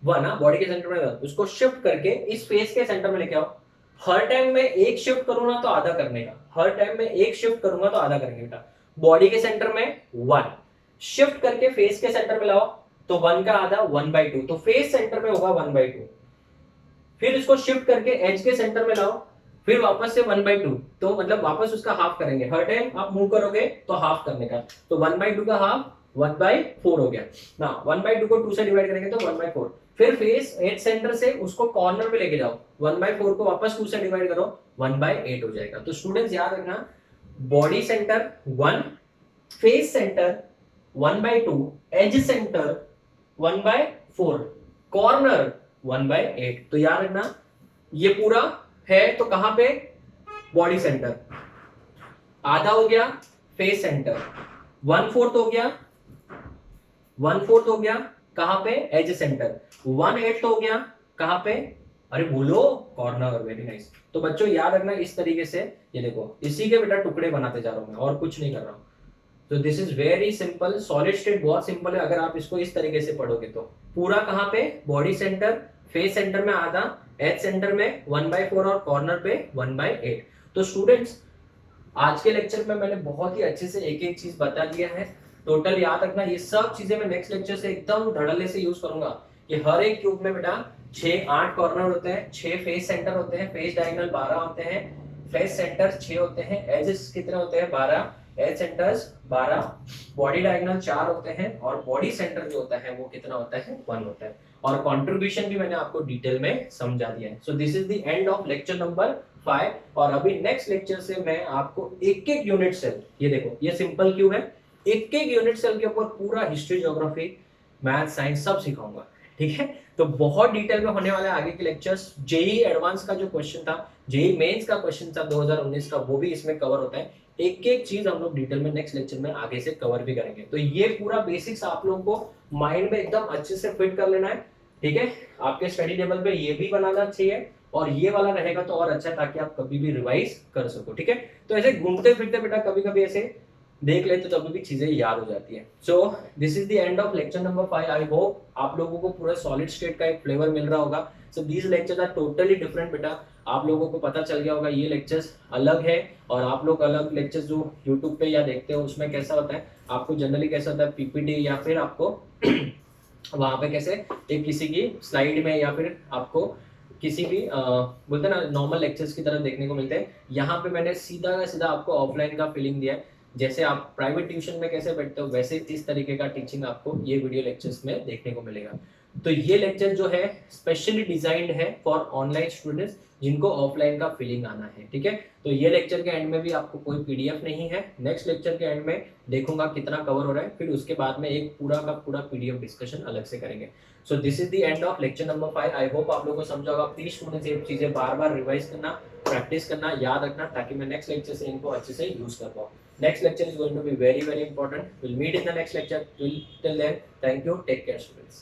1 ना बॉडी के सेंटर में, उसको शिफ्ट करके इस फेस के सेंटर में लेके आओ। हर टाइम में एक शिफ्ट करूंगा तो आधा करने का, हर टाइम में एक शिफ्ट करूंगा तो आधा करेंगे बेटा। बॉडी के सेंटर में 1 शिफ्ट करके फेस के सेंटर में लाओ तो 1 का आधा 1/2, तो फेस सेंटर में होगा 1/2। फिर इसको शिफ्ट करके एज के सेंटर में लाओ, फिर वापस से 1/2, तो मतलब वापस उसका हाफ करेंगे। हर टाइम आप मूव करोगे तो हाफ करने का, तो 1/2 का हाफ 1/4 हो गया ना। 1/2 को 2 से डिवाइड करेंगे तो 1/4। फिर फेस एज सेंटर से उसको कॉर्नर पे लेके जाओ, 1/4 को वापस 2 से डिवाइड करो, 1/8 हो जाएगा। तो स्टूडेंट्स याद रखना, body centre 1, face centre 1/2, edge centre 1/4, corner 1/8। तो याद रखना ये पूरा है तो कहां पे, बॉडी सेंटर, आधा हो गया फेस सेंटर, 1/4 हो गया, 1/4 हो गया कहां पे, एज सेंटर, 1/8 हो गया कहां पे, अरे बोलो, कॉर्नर। Very nice. तो बच्चों याद रखना इस तरीके से, ये देखो इसी के बेटा टुकड़े बनाते जा रहा हूं मैं, और कुछ नहीं कर रहा हूं। तो this is very simple, solid state बहुत सिंपल है अगर आप इसको इस तरीके से पढ़ोगे तो। पूरा कहां पे, बॉडी सेंटर, फेस सेंटर में आधा, एज सेंटर में 1/4 और कॉर्नर पे 1/8। तो स्टूडेंट्स आज के लेक्चर में मैंने बहुत ही अच्छे से एक एक चीज बता दिया है। टोटल याद रखना, ये सब चीजें मैं नेक्स्ट लेक्चर से एकदम धड़ल्ले से यूज करूंगा। ये हर एक क्यूब में बेटा 8 कॉर्नर होते हैं, 6 फेस सेंटर होते हैं, फेस डायगोनल 12 होते हैं, फेस सेंटर 6 होते हैं, एजेस कितने होते हैं 12, एज सेंटर्स 12, बॉडी डायगोनल 4 होते हैं, और बॉडी सेंटर जो होता है वो कितना होता है 1 होता है। और कंट्रीब्यूशन भी मैंने आपको डिटेल में समझा दिया है। So this is the end of lecture number 5। और अभी नेक्स्ट लेक्चर से मैं आपको एक एक यूनिट सेल, ये देखो ये सिंपल क्यूब है, एक एक यूनिट सेल के ऊपर पूरा हिस्ट्री, ज्योग्राफी, मैथ, साइंस सब सिखाऊंगा, ठीक है। तो बहुत डिटेल में होने वाला है आगे के लेक्चर्स। जेई एडवांस का जो क्वेश्चन था, जेई मेंस का क्वेश्चन था 2019 का, वो भी इसमें कवर होता है। एक एक चीज हम लोग डिटेल में नेक्स्ट लेक्चर में आगे से कवर भी करेंगे। तो ये पूरा बेसिक्स आप लोगों को माइंड में एकदम अच्छे से फिट कर लेना है, ठीक है। आपके स्टडी टेबल पे ये भी बनाना चाहिए, और ये वाला रहेगा तो और अच्छा, ताकि आप कभी भी रिवाइज कर सको, ठीक है। तो ऐसे घूमते फिरते बेटा कभी कभी ऐसे देख ले तो तभी भी चीजें याद हो जाती है। So this is the end of lecture number 5। I hope आप लोगों को पूरा सॉलिड स्टेट का एक फ्लेवर मिल रहा होगा। So these lectures are totally different बेटा, आप लोगों को पता चल गया होगा ये लेक्चर्स अलग है, और आप लोग अलग लेक्चर्स जो यूट्यूब पे या देखते हो उसमें कैसा होता है, आपको जनरली कैसा होता है पीपीटी, या फिर आपको वहां पे कैसे एक किसी की स्लाइड में, या फिर आपको किसी भी बोलते ना नॉर्मल लेक्चर्स की तरह देखने को मिलते हैं। यहाँ पे मैंने सीधा का सीधा आपको ऑफलाइन का फीलिंग दिया है, जैसे आप प्राइवेट ट्यूशन में कैसे बैठते हो वैसे इस तरीके का टीचिंग आपको ये वीडियो लेक्चर्स में देखने को मिलेगा। तो ये लेक्चर जो है स्पेशली डिजाइंड है फॉर ऑनलाइन स्टूडेंट्स जिनको ऑफलाइन का फीलिंग आना है, ठीक है। तो ये लेक्चर के एंड में भी आपको कोई पीडीएफ नहीं है, नेक्स्ट लेक्चर के एंड में देखूंगा कितना कवर हो रहा है, फिर उसके बाद में एक पूरा का पूरा पीडीएफ डिस्कशन अलग से करेंगे। So this is the end of lecture number 5। I hope आप लोगों को समझा होगा। प्लीज स्टूडेंट्स ये चीजें बार बार रिवाइज करना, प्रैक्टिस करना, याद रखना, ताकि मैं नेक्स्ट लेक्चर से इनको अच्छे से यूज कर पाऊँ। Next lecture is going to be very, very important. We'll meet in the next lecture. Till then, thank you. Take care, students.